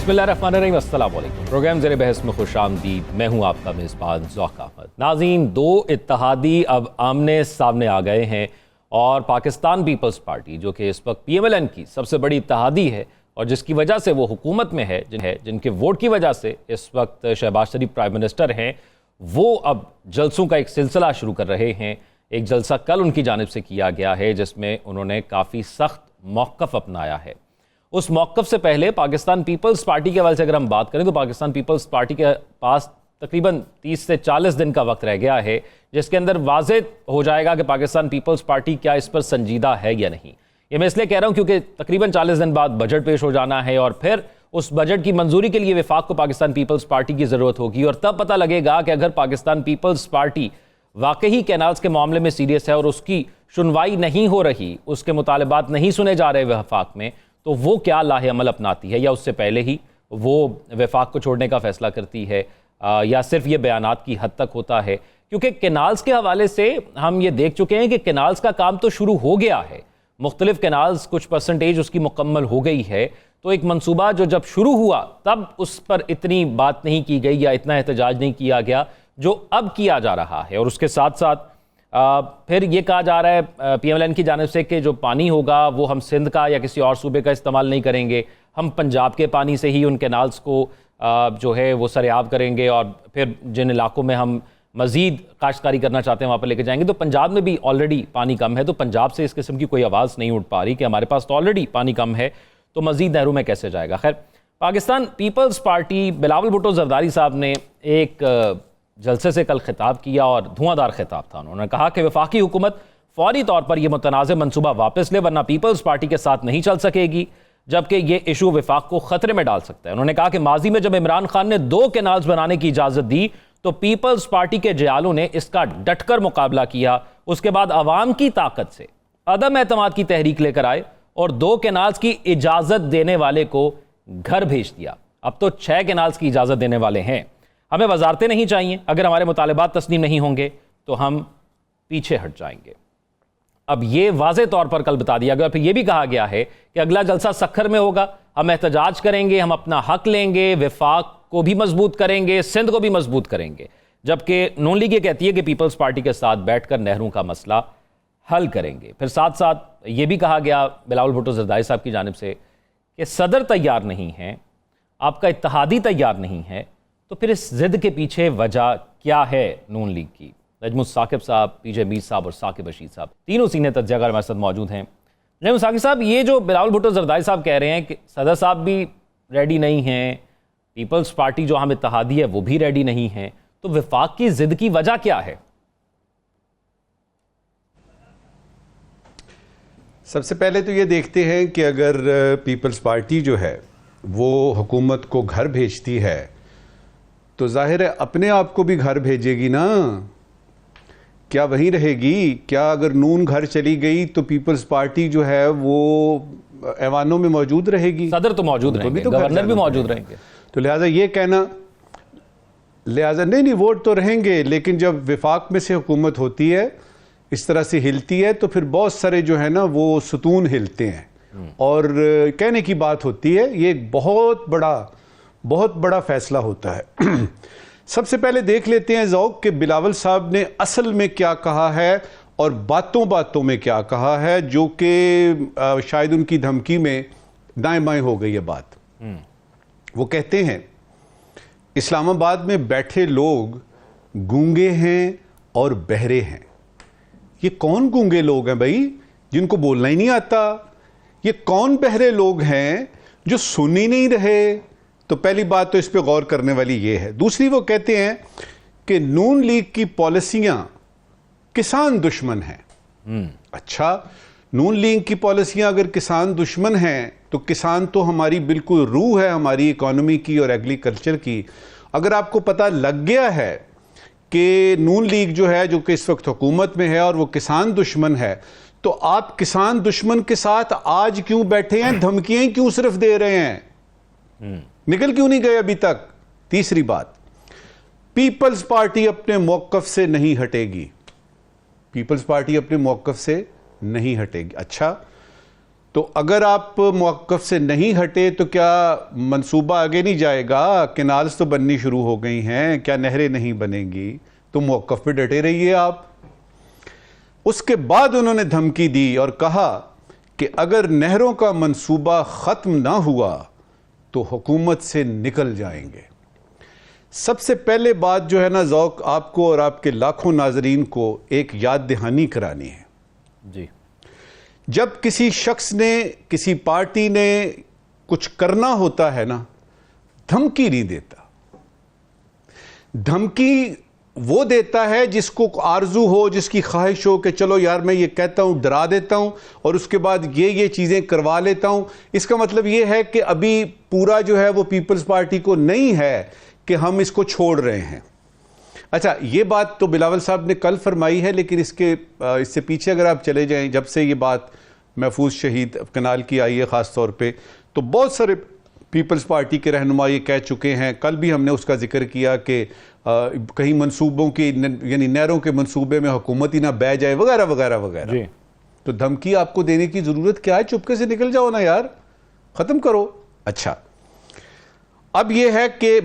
बिस्मिल्लाहिर्रहमानिर्रहीम, अस्सलाम वालेकुम। प्रोग्राम ज़ेरे बहस में खुशामदीद। मैं हूँ आपका मेज़बान ज़ौक़ अहमद। नाज़रीन, दो इत्तहादी अब आमने सामने आ गए हैं और पाकिस्तान पीपल्स पार्टी, जो कि इस वक्त PMLN की सबसे बड़ी इत्तहादी है और जिसकी वजह से वो हुकूमत में है, जिनके वोट की वजह से इस वक्त शहबाज शरीफ प्राइम मिनिस्टर हैं, वो अब जलसों का एक सिलसिला शुरू कर रहे हैं। एक जलसा कल उनकी जानिब से किया गया है जिसमें उन्होंने काफ़ी सख्त मौक़िफ़ अपनाया है। उस मौक़िफ़ से पहले पाकिस्तान पीपल्स पार्टी के हवाले से अगर हम बात करें तो पाकिस्तान पीपल्स पार्टी के पास तकरीबन 30 से 40 दिन का वक्त रह गया है, जिसके अंदर वाज़ेह हो जाएगा कि पाकिस्तान पीपल्स पार्टी क्या इस पर संजीदा है या नहीं। ये मैं इसलिए कह रहा हूँ क्योंकि तकरीबन 40 दिन बाद बजट पेश हो जाना है और फिर उस बजट की मंजूरी के लिए वफाक को पाकिस्तान पीपल्स पार्टी की ज़रूरत होगी और तब पता लगेगा कि अगर पाकिस्तान पीपल्स पार्टी वाकई कैनाल्स के मामले में सीरियस है और उसकी सुनवाई नहीं हो रही, उसके मुतालबात नहीं सुने जा रहे वफाक में, तो वो क्या लाहे अमल अपनाती है या उससे पहले ही वो वफाक को छोड़ने का फैसला करती है या सिर्फ ये बयानात की हद तक होता है। क्योंकि कैनाल्स के हवाले से हम ये देख चुके हैं कि कैनाल्स का काम तो शुरू हो गया है, मुख्तलिफ कैनाल्स कुछ परसेंटेज उसकी मुकम्मल हो गई है, तो एक मंसूबा जो जब शुरू हुआ तब उस पर इतनी बात नहीं की गई या इतना एहतजाज नहीं किया गया जो अब किया जा रहा है। और उसके साथ साथ फिर ये कहा जा रहा है PMLN की जानिब से कि जो पानी होगा वो हम सिंध का या किसी और सूबे का इस्तेमाल नहीं करेंगे, हम पंजाब के पानी से ही उन कैनाल्स को जो है वो सरेआब करेंगे और फिर जिन इलाकों में हम मज़ीद काश्तकारी करना चाहते हैं वहाँ पर लेके जाएंगे। तो पंजाब में भी ऑलरेडी पानी कम है, तो पंजाब से इस किस्म की कोई आवाज़ नहीं उठ पा रही कि हमारे पास तो ऑलरेडी पानी कम है, तो मज़ीद नहरों में कैसे जाएगा। खैर, पाकिस्तान पीपल्स पार्टी बिलावल भुट्टो ज़रदारी साहब ने एक जलसे से कल खिताब किया और धुआंधार खिताब था। उन्होंने कहा कि वफाकी हुकूमत फौरी तौर पर यह मुतनाज़ मनसूबा वापस ले, वरना पीपल्स पार्टी के साथ नहीं चल सकेगी, जबकि यह इशू वफाक को खतरे में डाल सकता है। उन्होंने कहा कि माजी में जब इमरान खान ने 2 कैनाल्स बनाने की इजाज़त दी तो पीपल्स पार्टी के जयालों ने इसका डटकर मुकाबला किया। उसके बाद अवाम की ताकत से अदम एतमाद की तहरीक लेकर आए और 2 कैनाल्स की इजाज़त देने वाले को घर भेज दिया। अब तो 6 कैनाल्स की इजाज़त देने वाले हैं। हमें वजारतें नहीं चाहिए, अगर हमारे मुतालिबात तस्लीम नहीं होंगे तो हम पीछे हट जाएंगे। अब ये वाज़े तौर पर कल बता दिया गया। फिर यह भी कहा गया है कि अगला जलसा सखर में होगा, हम एहतजाज करेंगे, हम अपना हक लेंगे, वफाक को भी मजबूत करेंगे, सिंध को भी मजबूत करेंगे। जबकि नून लीग ये कहती है कि पीपल्स पार्टी के साथ बैठकर नहरों का मसला हल करेंगे। फिर साथ साथ ये भी कहा गया बिलावल भुट्टो ज़रदारी साहब की जानिब से कि सदर तैयार नहीं है, आपका इत्तहादी तैयार नहीं है, तो फिर इस जिद के पीछे वजह क्या है नून लीग की। नजमुल साकिब साहब, PJ मीर साहब और साकिब रशीद साहब, तीनों सीनियर तज्ज़ियाकार हमारे साथ मौजूद हैं। नजमुल साकिब साहब, ये जो बिलावल भुट्टो ज़रदारी साहब कह रहे हैं कि सदर साहब भी रेडी नहीं हैं, पीपल्स पार्टी जो हम इत्तहादी है वो भी रेडी नहीं है, तो वफाक की जिद की वजह क्या है? सबसे पहले तो ये देखते हैं कि अगर पीपल्स पार्टी जो है वो हुकूमत को घर भेजती है तो जाहिर है अपने आप को भी घर भेजेगी ना, क्या वहीं रहेगी? क्या अगर नून घर चली गई तो पीपल्स पार्टी जो है वो ऐवानों में मौजूद रहेगी? सदर तो मौजूद रहेंगे, तो गवर्नर भी मौजूद रहेंगे, तो लिहाजा ये कहना, लिहाजा नहीं वोट तो रहेंगे, लेकिन जब विफाक में से हुकूमत होती है, इस तरह से हिलती है, तो फिर बहुत सारे जो है ना वो सुतून हिलते हैं और कहने की बात होती है। ये एक बहुत बड़ा फैसला होता है। सबसे पहले देख लेते हैं ज़ौक़ के बिलावल साहब ने असल में क्या कहा है और बातों बातों में क्या कहा है, जो कि शायद उनकी धमकी में दाएं बाएं हो गई है बात। वो कहते हैं इस्लामाबाद में बैठे लोग गूंगे हैं और बहरे हैं। ये कौन गूंगे लोग हैं भाई, जिनको बोलना ही नहीं आता? ये कौन बहरे लोग हैं जो सुन ही नहीं रहे? तो पहली बात तो इस पे गौर करने वाली ये है। दूसरी, वो कहते हैं कि नून लीग की पॉलिसियां किसान दुश्मन हैं। अच्छा, नून लीग की पॉलिसियां अगर किसान दुश्मन हैं तो किसान तो हमारी बिल्कुल रूह है, हमारी इकोनॉमी की और एग्रीकल्चर की। अगर आपको पता लग गया है कि नून लीग जो है, जो कि इस वक्त हुकूमत में है, और वो किसान दुश्मन है, तो आप किसान दुश्मन के साथ आज क्यों बैठे हैं? धमकियां क्यों सिर्फ दे रहे हैं? निकल क्यों नहीं गए अभी तक? तीसरी बात, पीपल्स पार्टी अपने मौकफ से नहीं हटेगी। पीपल्स पार्टी अपने मौकफ से नहीं हटेगी। अच्छा, तो अगर आप मौक़िफ़ से नहीं हटे तो क्या मंसूबा आगे नहीं जाएगा? कैनाल्स तो बननी शुरू हो गई हैं, क्या नहरें नहीं बनेंगी? तो मौक़िफ़ पे डटे रहिए आप। उसके बाद उन्होंने धमकी दी और कहा कि अगर नहरों का मंसूबा ख़त्म ना हुआ तो हुकूमत से निकल जाएंगे। सबसे पहले बात जो है ना ज़ौक, आपको और आपके लाखों नाजरीन को एक याद दहानी करानी है जी। जब किसी शख्स ने, किसी पार्टी ने कुछ करना होता है ना, धमकी नहीं देता। धमकी वो देता है जिसको आरजू हो, जिसकी ख्वाहिश हो कि चलो यार मैं ये कहता हूं, डरा देता हूं और उसके बाद ये चीजें करवा लेता हूं। इसका मतलब ये है कि अभी पूरा जो है वो पीपल्स पार्टी को नहीं है कि हम इसको छोड़ रहे हैं। अच्छा, ये बात तो बिलावल साहब ने कल फरमाई है, लेकिन इससे पीछे अगर आप चले जाएं, जब से ये बात महफूज शहीद कनाल की आई है ख़ास तौर पे, तो बहुत सारे पीपल्स पार्टी के रहनुमा ये कह चुके हैं। कल भी हमने उसका जिक्र किया कि कहीं मंसूबों की, यानी नहरों के मंसूबे में हुकूमत ही ना बह जाए, वगैरह वगैरह वगैरह। तो धमकी आपको देने की ज़रूरत क्या है? चुपके से निकल जाओ ना यार, ख़त्म करो। अच्छा, अब यह है कि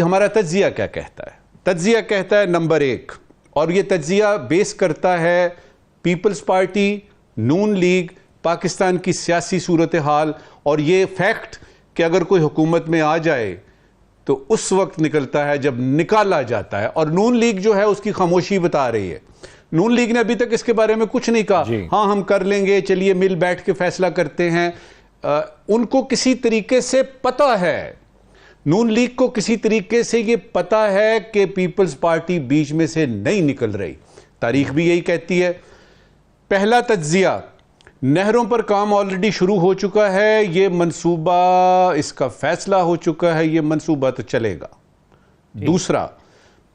हमारा तज्जिया क्या कहता है। तज्जिया कहता है नंबर 1, और यह तज्जिया बेस करता है पीपल्स पार्टी, नून लीग, पाकिस्तान की सियासी सूरत हाल और ये फैक्ट कि अगर कोई हुकूमत में आ जाए तो उस वक्त निकलता है जब निकाला जाता है। और नून लीग जो है उसकी खामोशी बता रही है। नून लीग ने अभी तक इसके बारे में कुछ नहीं कहा। हाँ, हम कर लेंगे, चलिए मिल बैठ के फैसला करते हैं। उनको किसी तरीके से पता है, नून लीग को किसी तरीके से ये पता है कि पीपल्स पार्टी बीच में से नहीं निकल रही। तारीख भी यही कहती है। पहला तज्जिया, नहरों पर काम ऑलरेडी शुरू हो चुका है, ये मंसूबा, इसका फैसला हो चुका है, ये मंसूबा तो चलेगा। दूसरा,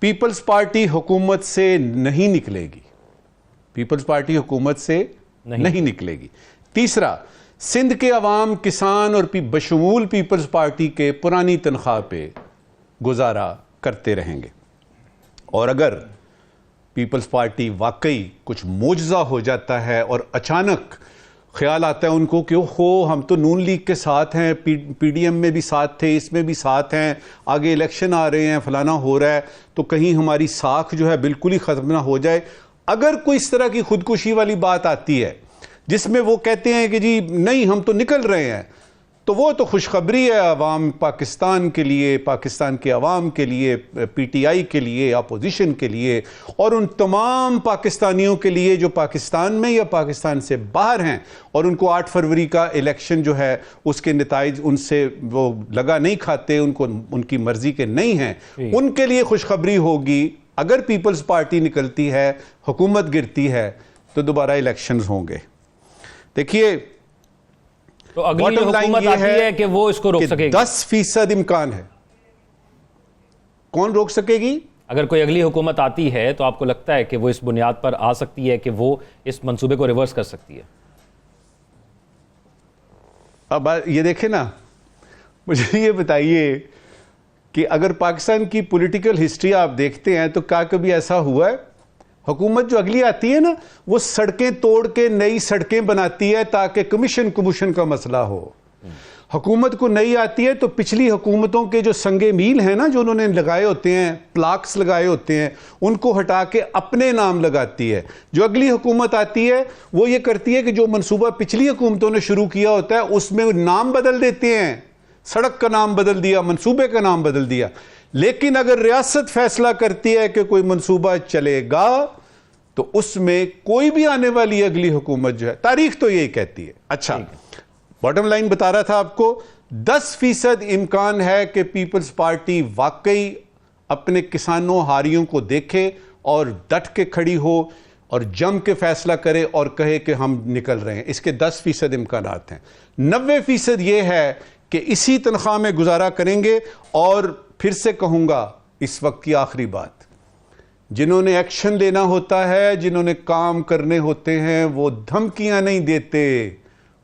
पीपल्स पार्टी हुकूमत से नहीं निकलेगी, पीपल्स पार्टी हुकूमत से नहीं निकलेगी। तीसरा, सिंध के अवाम, किसान और बशमूल पीपल्स पार्टी के पुरानी तनख्वाह पे गुजारा करते रहेंगे। और अगर पीपल्स पार्टी वाकई कुछ मोजज़ा हो जाता है और अचानक ख्याल आता है उनको कि ओहो हम तो नून लीग के साथ हैं, पीडीएम में भी साथ थे, इसमें भी साथ हैं, आगे इलेक्शन आ रहे हैं, फलाना हो रहा है, तो कहीं हमारी साख जो है बिल्कुल ही ख़त्म ना हो जाए। अगर कोई इस तरह की खुदकुशी वाली बात आती है जिसमें वो कहते हैं कि जी नहीं हम तो निकल रहे हैं, तो वो तो खुशखबरी है अवाम पाकिस्तान के लिए, पाकिस्तान के अवाम के लिए, पीटीआई के लिए, अपोजिशन के लिए और उन तमाम पाकिस्तानियों के लिए जो पाकिस्तान में या पाकिस्तान से बाहर हैं और उनको 8 फरवरी का इलेक्शन जो है उसके नताइज उनसे वो लगा नहीं खाते, उनको उनकी मर्जी के नहीं हैं, उनके लिए खुशखबरी होगी। अगर पीपल्स पार्टी निकलती है, हुकूमत गिरती है, तो दोबारा इलेक्शंस होंगे। देखिए, तो अगली हुकूमत आती है कि वो इसको रोक सकेगी? 10% इम्कान है। कौन रोक सकेगी? अगर कोई अगली हुकूमत आती है तो आपको लगता है कि वो इस बुनियाद पर आ सकती है कि वो इस मंसूबे को रिवर्स कर सकती है? अब ये देखें ना, मुझे ये बताइए कि अगर पाकिस्तान की पॉलिटिकल हिस्ट्री आप देखते हैं तो क्या कभी ऐसा हुआ है? हुकूमत जो अगली आती है ना, वो सड़कें तोड़ के नई सड़कें बनाती है ताकि कमीशन का मसला हो। हुकूमत को नई आती है तो पिछली हुकूमतों के जो संगे मील हैं ना, जो उन्होंने लगाए होते हैं, प्लाक्स लगाए होते हैं, उनको हटा के अपने नाम लगाती है। जो अगली हुकूमत आती है वो ये करती है कि जो मंसूबा पिछली हुकूमतों ने शुरू किया होता है उसमें नाम बदल देते हैं, सड़क का नाम बदल दिया, मंसूबे का नाम बदल दिया। लेकिन अगर रियासत फैसला करती है कि कोई मंसूबा चलेगा तो उसमें कोई भी आने वाली अगली हुकूमत जो है, तारीख तो यही कहती है। अच्छा, बॉटम लाइन बता रहा था आपको, 10% इम्कान है कि पीपल्स पार्टी वाकई अपने किसानों हारियों को देखे और डट के खड़ी हो और जम के फैसला करे और कहे कि हम निकल रहे हैं। इसके 10% इम्कान हैं। 90% यह है कि इसी तनख्वाह में गुजारा करेंगे। और फिर से कहूंगा, इस वक्त की आखिरी बात, जिन्होंने एक्शन लेना होता है, जिन्होंने काम करने होते हैं, वो धमकियां नहीं देते,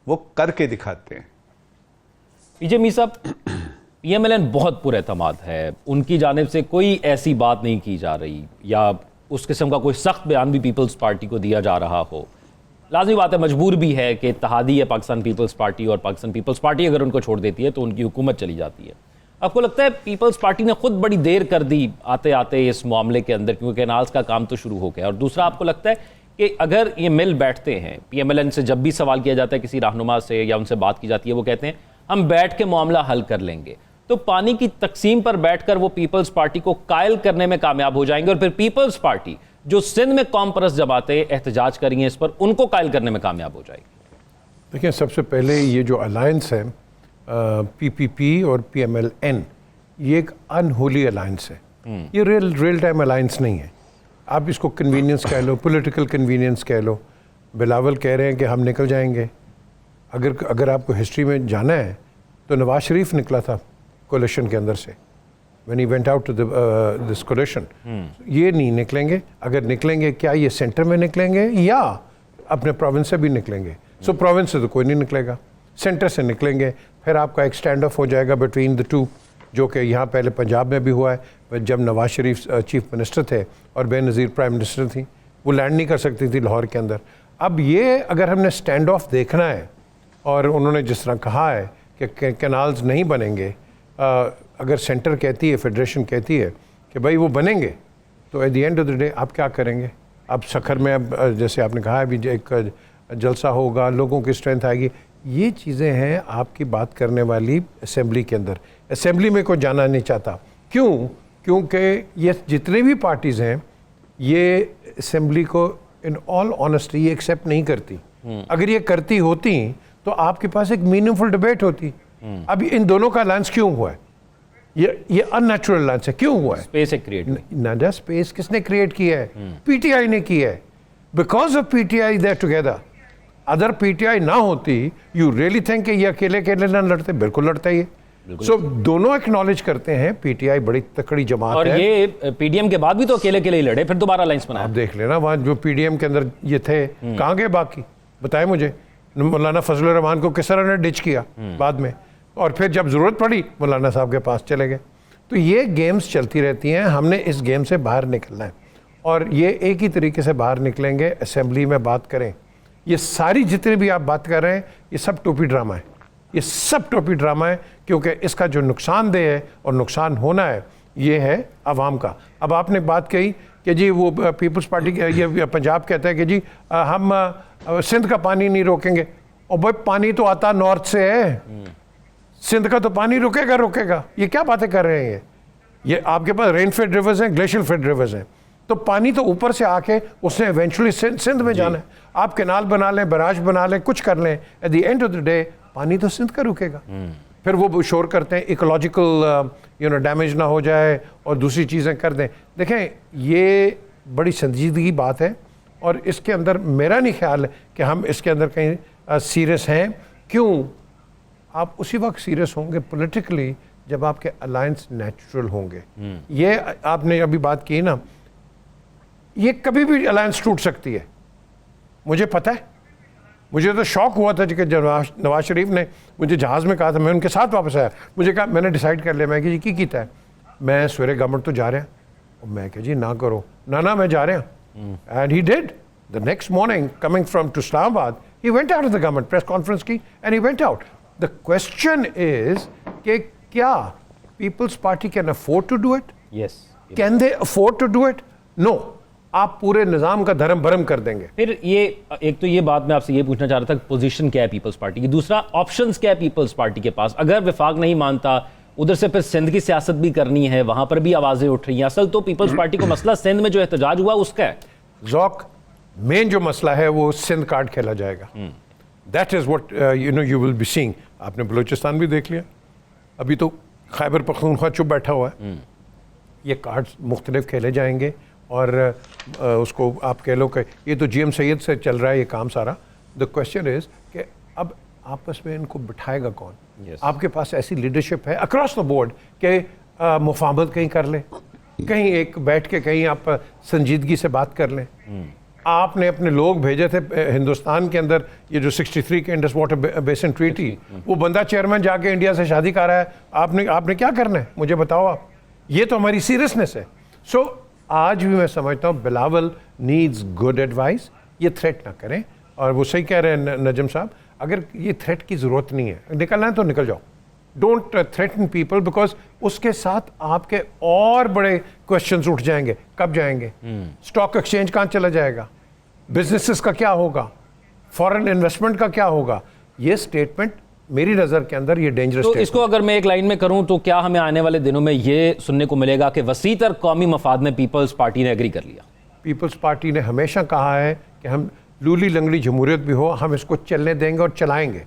वो करके दिखाते हैं। पीजे मीर साहब, पीएमएलएन बहुत पुरएतमाद है, उनकी जानिब से कोई ऐसी बात नहीं की जा रही या उस किस्म का कोई सख्त बयान भी पीपल्स पार्टी को दिया जा रहा हो, लाजमी बात है, मजबूर भी है कि इत्तेहादी है पाकिस्तान पीपल्स पार्टी, और पाकिस्तान पीपल्स पार्टी अगर उनको छोड़ देती है तो उनकी हुकूमत चली जाती है। आपको लगता है पीपल्स पार्टी ने खुद बड़ी देर कर दी आते आते इस मामले के अंदर, क्योंकि कैनाल्स का काम तो शुरू हो गया? और दूसरा, आपको लगता है कि अगर ये मिल बैठते हैं, PMLN से जब भी सवाल किया जाता है किसी रहनुमा से या उनसे बात की जाती है, वो कहते हैं हम बैठ के मामला हल कर लेंगे, तो पानी की तकसीम पर बैठकर वो पीपल्स पार्टी को कायल करने में कामयाब हो जाएंगे, और फिर पीपल्स पार्टी जो सिंध में कौम परस्त जमातें एहतजाज करी हैं इस पर, उनको कायल करने में कामयाब हो जाएगी? देखिए, सबसे पहले ये जो अलायंस है PPP और PMLN, ये एक अनहोली अलायंस है। ये रियल टाइम अलायंस नहीं है। आप इसको कन्वीनियंस कह लो, पॉलिटिकल कन्वीनियंस कह लो। बिलावल कह रहे हैं कि हम निकल जाएंगे। अगर आपको हिस्ट्री में जाना है तो नवाज शरीफ निकला था कोलिशन के अंदर से, when he went out to this coalition। ये नहीं निकलेंगे। अगर निकलेंगे, क्या ये सेंटर में निकलेंगे या अपने प्रोविंस से भी निकलेंगे? सो प्रोविंस से तो कोई नहीं निकलेगा, सेंटर से निकलेंगे। फिर आपका एक स्टैंड ऑफ हो जाएगा बिटवीन द टू, जो कि यहाँ पहले पंजाब में भी हुआ है जब नवाज शरीफ चीफ मिनिस्टर थे और बेनज़ीर प्राइम मिनिस्टर थी। वो लैंड नहीं कर सकती थी लाहौर के अंदर। अब ये अगर हमने स्टैंड ऑफ देखना है, और उन्होंने जिस तरह कहा है कि कैनाल्स नहीं बनेंगे, अगर सेंटर कहती है, फेडरेशन कहती है कि भाई वो बनेंगे, तो at the end of the day आप क्या करेंगे? अब सखर में, अब जैसे आपने कहा है, अभी एक जलसा होगा, लोगों की स्ट्रेंथ आएगी। ये चीज़ें हैं आपकी बात करने वाली असेंबली के अंदर। असेंबली में कोई जाना नहीं चाहता। क्यों? क्योंकि ये जितने भी पार्टीज़ हैं, ये असेंबली को इन ऑल ऑनेस्टी ये एक्सेप्ट नहीं करती। अगर ये करती होती तो आपके पास एक मीनिंगफुल डिबेट होती। अब इन दोनों का अलायंस क्यों हुआ है? ये अननेचुरल अलायंस है। क्यों हुआ है? स्पेस एक क्रिएट ना, स्पेस किसने क्रिएट किया है? PTI ने किया है। Because of PTI they together. Other PTI ना होती, यू रियली थिंक कि ये अकेले अकेले ना लड़ते? बिल्कुल लड़ता ही है। सो दोनों एक्नॉलेज करते हैं PTI बड़ी तकड़ी जमात और है। और ये PDM के बाद भी तो अकेले अकेले ही लड़े, फिर दोबारा अलायंस बनाया। आप देख लेना, वहाँ जो PDM के अंदर ये थे, कहाँ गए बाकी? बताए मुझे। मौलाना फजलुर रहमान को किस तरह ने डिच किया बाद में, और फिर जब ज़रूरत पड़ी मौलाना साहब के पास चले गए। तो ये गेम्स चलती रहती हैं। हमने इस गेम से बाहर निकलना है, और ये एक ही तरीके से बाहर निकलेंगे, असेंबली में बात करें। ये सारी जितनी भी आप बात कर रहे हैं, ये सब टोपी ड्रामा है। ये सब टोपी ड्रामा है, क्योंकि इसका जो नुकसानदेह है और नुकसान होना है, ये है आवाम का। अब आपने बात कही कि जी वो पीपल्स पार्टी, ये पंजाब कहता है कि जी हम सिंध का पानी नहीं रोकेंगे। और भाई पानी तो आता नॉर्थ से है, सिंध का तो पानी रुकेगा। ये क्या बातें कर रहे हैं? ये आपके पास रेन फेड रिवर्स हैं, ग्लेशियल फेड रिवर्स हैं, तो पानी तो ऊपर से आके उसने इवेंचुअली सिंध में जाना है। आप कैनाल बना लें, बराज बना लें, कुछ कर लें, at the end of the day पानी तो सिंध का रुकेगा। फिर वो शोर करते हैं इकोलॉजिकल डैमेज ना हो जाए और दूसरी चीज़ें कर दें। देखें, ये बड़ी संजीदगी बात है, और इसके अंदर मेरा नहीं ख्याल है कि हम इसके अंदर कहीं सीरियस हैं। क्यों? आप उसी वक्त सीरियस होंगे पॉलिटिकली जब आपके अलायंस नेचुरल होंगे। ये आपने अभी बात की ना, ये कभी भी अलायंस टूट सकती है, मुझे पता है। मुझे तो शौक हुआ था कि जब नवाज शरीफ ने मुझे जहाज़ में कहा था, मैं उनके साथ वापस आया। मुझे कहा, मैंने डिसाइड कर लिया, मैं कि जी की कीता है, मैं सवेरे गवर्नमेंट तो जा रहे हैं। और मैं कहा जी ना करो, ना मैं जा रहा हूँ। And he did. The next morning coming from to Islamabad, he went out of the government, press conference की, and he went out. The question is कि क्या Peoples Party can afford to do it? Yes. Can they afford to do it? No. आप पूरे निजाम का धर्म भरम कर देंगे। फिर ये एक तो ये बात मैं आपसे ये पूछना चाह रहा था, पोजीशन क्या है पीपल्स पार्टी की? दूसरा, ऑप्शंस क्या है पीपल्स पार्टी के पास? अगर विफाक नहीं मानता, उधर से फिर सिंध की सियासत भी करनी है, वहां पर भी आवाजें उठ रही हैं। असल तो पीपल्स पार्टी को मसला सिंध में जो एहतजाज हुआ उसका है। ज़ौक, मेन जो मसला है वो सिंध कार्ड खेला जाएगा। That is what you will be seeing. आपने बलूचिस्तान भी देख लिया, अभी तो खैबर पख्तूनख्वा चुप बैठा हुआ है। ये कार्ड्स मुख्तलिफ खेले जाएंगे, और उसको आप कह लो कि ये तो GM सैयद से चल रहा है ये काम सारा। द क्वेश्चन इज कि अब आपस में इनको बिठाएगा कौन? आपके पास ऐसी लीडरशिप है अक्रॉस द बोर्ड कि मुफाहमत कहीं कर लें, कहीं एक बैठ के कहीं आप संजीदगी से बात कर लें। आपने अपने लोग भेजे थे हिंदुस्तान के अंदर, ये जो 63 के इंडस वाटर बेसिन ट्रीटी, वो बंदा चेयरमैन जाके इंडिया से शादी कर रहा है। आपने क्या करना है, मुझे बताओ आप। ये तो हमारी सीरियसनेस है। सो आज भी मैं समझता हूँ बिलावल नीड्स गुड एडवाइस। ये थ्रेट ना करें, और वो सही कह रहे हैं नजम साहब, अगर ये थ्रेट की ज़रूरत नहीं है, निकलना है तो निकल जाओ, डोंट थ्रेटन पीपल, बिकॉज उसके साथ आपके और बड़े क्वेश्चंस उठ जाएंगे। कब जाएंगे? स्टॉक एक्सचेंज कहाँ चला जाएगा, बिजनेसेस का क्या होगा, फॉरेन इन्वेस्टमेंट का क्या होगा? ये स्टेटमेंट मेरी नज़र के अंदर ये डेंजरस। तो इसको अगर मैं एक लाइन में करूं तो क्या हमें आने वाले दिनों में ये सुनने को मिलेगा कि वसीतर कौमी मफाद में पीपल्स पार्टी ने एग्री कर लिया? पीपल्स पार्टी ने हमेशा कहा है कि हम लूली लंगड़ी जमहूरियत भी हो, हम इसको चलने देंगे और चलाएंगे।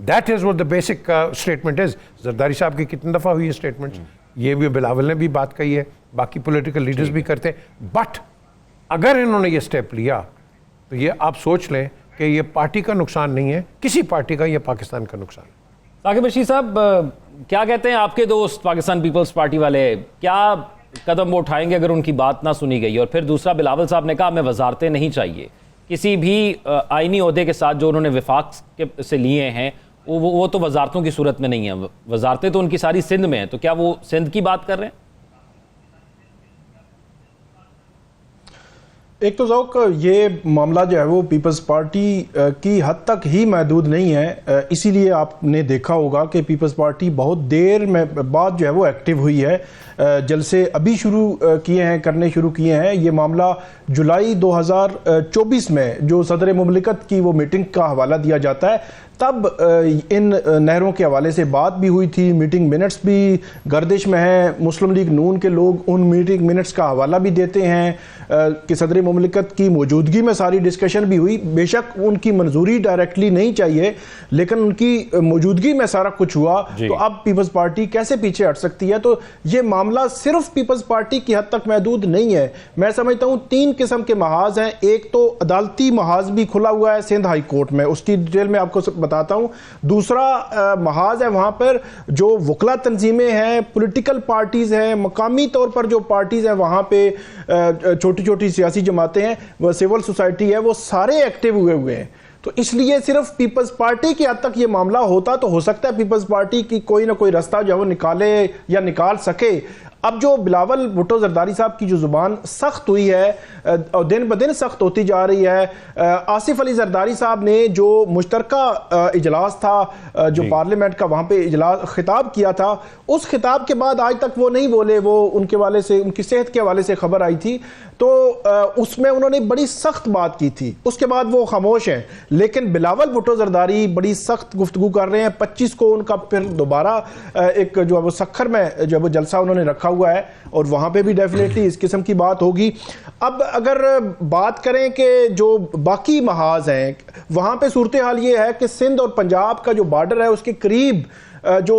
That is what the basic statement is. Zardari साहब की कितनी दफ़ा हुई है स्टेटमेंट्स, ये भी बिलावल ने भी बात कही है, बाकी पॉलिटिकल लीडर्स भी करते हैं। बट अगर इन्होंने ये स्टेप लिया तो ये आप सोच लें कि ये पार्टी का नुकसान नहीं है, किसी पार्टी का, ये पाकिस्तान का नुकसान है। साकिब रशीद साहब, क्या कहते हैं आपके दोस्त पाकिस्तान पीपल्स पार्टी वाले, क्या कदम वो उठाएंगे अगर उनकी बात ना सुनी गई? और फिर दूसरा, बिलावल साहब ने कहा हमें वजारतें नहीं चाहिए, किसी भी आईनी ओहदे के साथ जो उन्होंने विफाक से लिए हैं वो तो वजारतों की सूरत में नहीं है, वजारतें तो उनकी सारी सिंध में हैं, तो क्या वो सिंध की बात कर रहे हैं? एक तो ज़ौक ये मामला जो है वो पीपल्स पार्टी की हद तक ही महदूद नहीं है, इसीलिए आपने देखा होगा कि पीपल्स पार्टी बहुत देर में बाद जो है वो एक्टिव हुई है। जलसे अभी करने शुरू किए हैं। ये मामला जुलाई 2024 में जो सदर मुमलिकत की वो मीटिंग का हवाला दिया जाता है, तब इन नहरों के हवाले से बात भी हुई थी, मीटिंग मिनट्स भी गर्दिश में हैं। मुस्लिम लीग नून के लोग उन मीटिंग मिनट्स का हवाला भी देते हैं कि सदर मुमलिकत की मौजूदगी में सारी डिस्कशन भी हुई। बेशक उनकी मंजूरी डायरेक्टली नहीं चाहिए, लेकिन उनकी मौजूदगी में सारा कुछ हुआ। तो अब पीपल्स पार्टी कैसे पीछे हट सकती है? तो ये मामला सिर्फ पीपल्स पार्टी की हद तक महदूद नहीं है। मैं समझता हूँ 3 किस्म के महाज हैं। एक तो अदालती महाज भी खुला हुआ है सिंध हाई कोर्ट में, उसकी डिटेल में आपको बताता हूँ। दूसरा महाज है वहाँ पर जो वकला तंजीमें हैं, पॉलिटिकल पार्टीज हैं, मकामी तौर पर जो पार्टीज हैं वहाँ पे छोटी छोटी सियासी जमातें हैं, वह सिविल सोसाइटी है, वो सारे एक्टिव हुए हैं। तो इसलिए सिर्फ पीपल्स पार्टी की हद तक ये मामला होता तो हो सकता है पीपल्स पार्टी की कोई ना कोई रास्ता जो है वो निकाले या निकाल सके। अब जो बिलावल भुट्टो जरदारी साहब की जो जुबान सख्त हुई है और दिन ब दिन सख्त होती जा रही है, आसिफ अली जरदारी साहब ने जो मुश्तरका इजलास था जो पार्लियामेंट का वहाँ पे इजलास खिताब किया था, उस खिताब के बाद आज तक वो नहीं बोले। वो उनके वाले से, उनकी सेहत के हवाले से खबर आई थी तो उसमें उन्होंने बड़ी सख्त बात की थी, उसके बाद वो खामोश हैं। लेकिन बिलावल भुट्टो जरदारी बड़ी सख्त गुफ्तगू कर रहे हैं। 25 को उनका फिर दोबारा एक जो है वो सखर में जो है वो जलसा उन्होंने रखा हुआ है और वहां पे भी डेफिनेटली इस किस्म की बात होगी। अब अगर बात करें कि जो बाकी महाज हैं, वहां पे सूरत हाल ये है कि सिंध और पंजाब का जो बॉर्डर है उसके करीब जो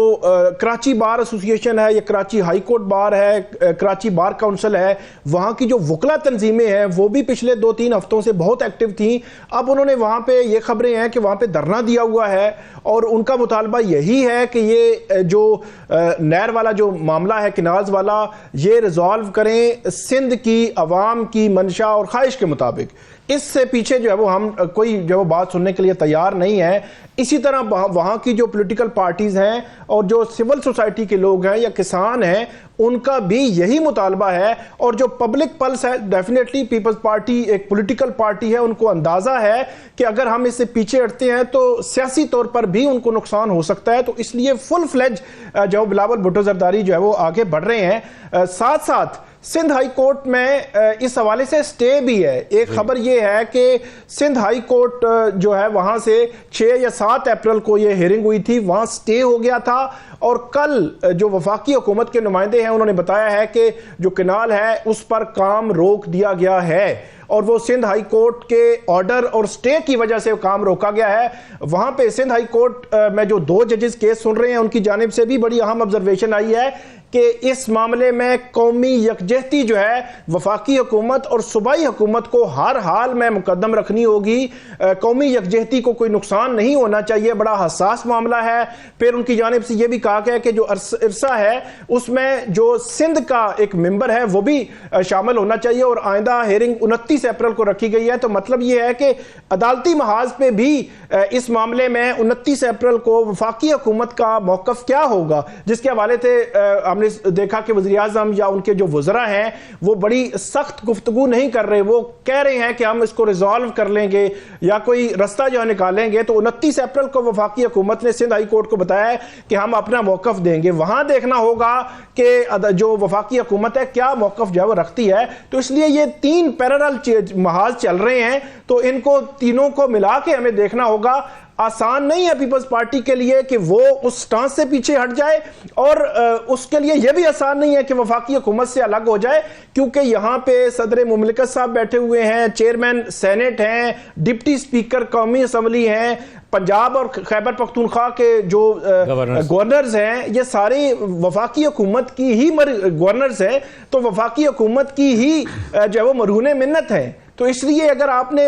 कराची बार एसोसिएशन है या कराची हाई कोर्ट बार है, कराची बार काउंसिल है, वहाँ की जो वकला तंजीमें हैं वो भी पिछले 2-3 हफ्तों से बहुत एक्टिव थी। अब उन्होंने वहाँ पे ये खबरें हैं कि वहाँ पे धरना दिया हुआ है और उनका मुतालबा यही है कि ये जो नहर वाला जो मामला है, किनाल्स वाला, ये रिजॉल्व करें सिंध की अवाम की मंशा और ख्वाहिश के मुताबिक। इससे पीछे जो है वो हम कोई जो बात सुनने के लिए तैयार नहीं है। इसी तरह वहाँ की जो पॉलिटिकल पार्टीज हैं और जो सिविल सोसाइटी के लोग हैं या किसान हैं, उनका भी यही मुतालबा है। और जो पब्लिक पल्स है, डेफिनेटली पीपल्स पार्टी एक पॉलिटिकल पार्टी है, उनको अंदाजा है कि अगर हम इससे पीछे हटते हैं तो सियासी तौर पर भी उनको नुकसान हो सकता है। तो इसलिए फुल फ्लेज जो बिलावल भुट्टो जरदारी जो है वो आगे बढ़ रहे हैं। साथ साथ सिंध हाई कोर्ट में इस हवाले से स्टे भी है। एक खबर यह है कि सिंध हाई कोर्ट जो है वहां से 6 या 7 अप्रैल को यह हियरिंग हुई थी, वहां स्टे हो गया था। और कल जो वफाकी हुकूमत के नुमाइंदे हैं उन्होंने बताया है कि जो कैनाल है उस पर काम रोक दिया गया है और वो सिंध हाई कोर्ट के ऑर्डर और स्टे की वजह से काम रोका गया है। वहां पे सिंध हाई कोर्ट में जो 2 जजेस केस सुन रहे हैं उनकी जानिब से भी बड़ी अहम ऑब्जर्वेशन आई है कि इस मामले में कौमी यकजहती जो है वफाकी हुकूमत और सूबाई हुकूमत को हर हाल में मुकद्दम रखनी होगी। कौमी यकजहती को कोई नुकसान नहीं होना चाहिए, बड़ा हसास मामला है। फिर उनकी जानिब से यह भी कहा गया कि जो इरसा है उसमें जो सिंध का एक मेंबर है वो भी शामिल होना चाहिए और आइंदा हेयरिंग 29 अप्रैल को रखी गई है। तो मतलब यह है कि अदालती महाज पे भी इस मामले में 29 अप्रैल को वफाकी हुकूमत का मौकफ क्या होगा, जिसके हवाले से हमने हमने देखा कि वज़ीर आज़म या उनके जो वज़रा हैं वो बड़ी सख्त गुफ्तगू नहीं कर रहे, वो कह रहे हैं कि हम इसको रिजॉल्व कर लेंगे या कोई रास्ता जो निकालेंगे। तो 29 अप्रैल को वफाकी हुकूमत ने सिंध हाई कोर्ट को बताया है कि हम अपना मौक़िफ़ देंगे। वहां देखना होगा कि जो वफाकी हुकूमत है क्या मौक़िफ़ जो है वो रखती है। तो इसलिए ये 3 पैरेलल महाज चल रहे हैं, तो इनको तीनों को मिला के हमें देखना होगा। आसान नहीं है पीपल्स पार्टी के लिए कि वो उस स्टांस से पीछे हट जाए, और उसके लिए यह भी आसान नहीं है कि वफाकी हुकूमत से अलग हो जाए, क्योंकि यहां पे सदर मुमलिकत साहब बैठे हुए हैं, चेयरमैन सेनेट हैं, डिप्टी स्पीकर कौमी असम्बली हैं, पंजाब और खैबर पख्तूनख्वा के जो गवर्नर्स हैं, ये सारे वफाकी हुकूमत की ही गवर्नर्स हैं, तो वफाकी हुकूमत की ही जो है वो मरहून मिन्नत है। तो इसलिए अगर आपने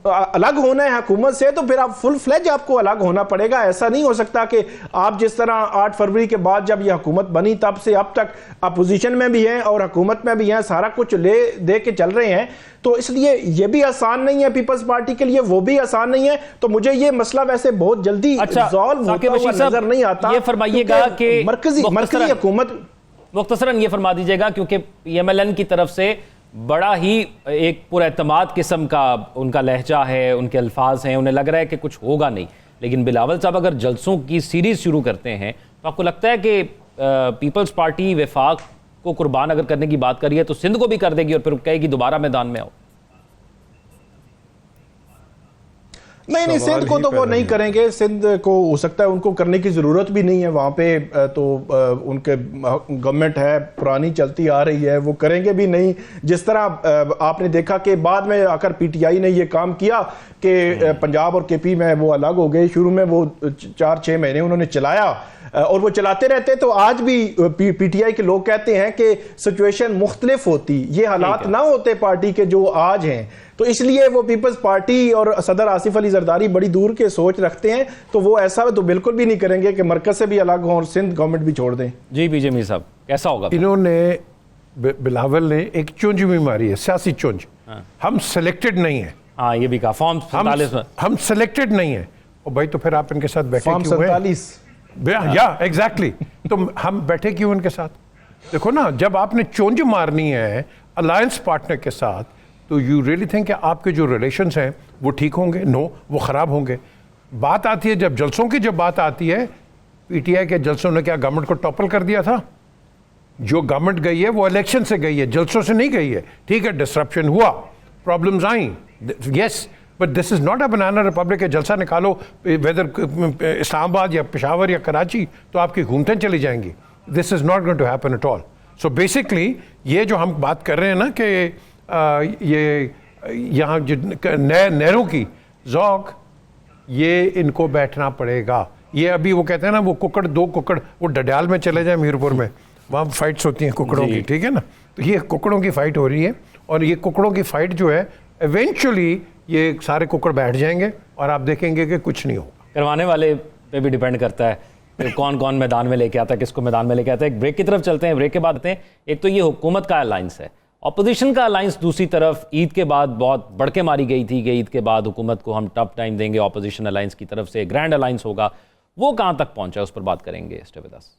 अलग होना है हुकूमत से तो फिर आप फुल फ्लेज आपको अलग होना पड़ेगा। ऐसा नहीं हो सकता कि आप जिस तरह 8 फरवरी के बाद जब यह हुकूमत बनी तब से अब तक अपोजिशन में भी हैं और हुकूमत में भी हैं, सारा कुछ ले दे के चल रहे हैं। तो इसलिए यह भी आसान नहीं है पीपल्स पार्टी के लिए, वो भी आसान नहीं है। तो मुझे ये मसला वैसे बहुत जल्दी रिजॉल्व होता हुआ नजर नहीं आता। ये फरमाइएगा कि मरकजी हुकूमत, मुख्तसरन ये फरमा दीजिएगा, क्योंकि PMLN की तरफ से बड़ा ही एक पुरएतमाद किस्म का उनका लहजा है, उनके अल्फाज हैं, उन्हें लग रहा है कि कुछ होगा नहीं। लेकिन बिलावल साहब अगर जलसों की सीरीज शुरू करते हैं तो आपको लगता है कि पीपल्स पार्टी वफाक को कुर्बान अगर करने की बात करिए तो सिंध को भी कर देगी और फिर कहेगी दोबारा मैदान में आओ? नहीं, सिंध को तो वो नहीं करेंगे। सिंध को हो सकता है उनको करने की ज़रूरत भी नहीं है, वहाँ पे तो उनके गवर्नमेंट है पुरानी चलती आ रही है, वो करेंगे भी नहीं। जिस तरह आपने देखा कि बाद में आकर PTI ने ये काम किया कि पंजाब और KP में वो अलग हो गए। शुरू में वो 4-6 महीने उन्होंने चलाया और वो चलाते रहते। तो आज भी PTI के लोग कहते हैं कि सिचुएशन मुख्तलिफ होती, ये हालात ना होते पार्टी के जो आज हैं। तो इसलिए वो पीपल्स पार्टी और सदर आसिफ अली जरदारी बड़ी दूर के सोच रखते हैं, तो वो ऐसा तो बिल्कुल भी नहीं करेंगे कि मरकज से भी अलग हों और सिंध गवर्नमेंट भी छोड़ दें। जी पीजे मीर साहब, कैसा होगा? इन्होंने बिलावल ने एक चुंज भी मारी है, सियासी चुंज। हम सिलेक्टेड नहीं है। हाँ, ये भी कहा फॉर्म 47 में हम सिलेक्टेड नहीं है। और भाई तो फिर आप इनके साथ बैठे फॉर्म क्यों हैं? 47 या एग्जैक्टली। तो हम बैठे क्यों इनके साथ? देखो ना, जब आपने चुंज मारनी है अलायंस पार्टनर के साथ, तो यू रियली थिंक कि आपके जो रिलेशंस हैं वो ठीक होंगे? नो, वो ख़राब होंगे। बात आती है जब जलसों की, जब बात आती है PTI के जलसों ने क्या गवर्नमेंट को टॉपल कर दिया था? जो गवर्नमेंट गई है वो इलेक्शन से गई है, जलसों से नहीं गई है। ठीक है, डिसरप्शन हुआ, problems I, yes, but this is not a banana Republic है। जलसा निकालो वेदर इस्लामाबाद या पेशावर या कराची, तो आपकी घूमतें चली जाएंगी। This is not going to happen at all. So basically ये जो हम बात कर रहे हैं ना कि ये यहाँ जो नहरों की ज़ौक, ये इनको बैठना पड़ेगा। ये अभी वो कहते हैं ना, वो कुकड़ 2 कुकड़ वो डडियाल में चले जाए मीरपुर में, वहाँ फाइट्स होती हैं कुकड़ों की, ठीक है ना। तो ये कुकड़ों की फाइट हो रही है, और ये कुकड़ों की फाइट जो है इवेंचुअली ये सारे कुकड़ बैठ जाएंगे और आप देखेंगे कि कुछ नहीं होगा। करवाने वाले पे भी डिपेंड करता है कि कौन कौन मैदान में लेके आता है, किसको मैदान में लेके आता है। एक ब्रेक की तरफ चलते हैं, ब्रेक के बाद आते हैं। एक तो ये हुकूमत का अलायंस है, अपोजिशन का अलायंस दूसरी तरफ ईद के बाद बहुत बढ़ के मारी गई थी कि ईद के बाद हुकूमत को हम टफ टाइम देंगे, अपोजिशन अलायंस की तरफ से ग्रैंड अलायंस होगा। वो कहाँ तक पहुंचा, उस पर बात करेंगे। Stay with us.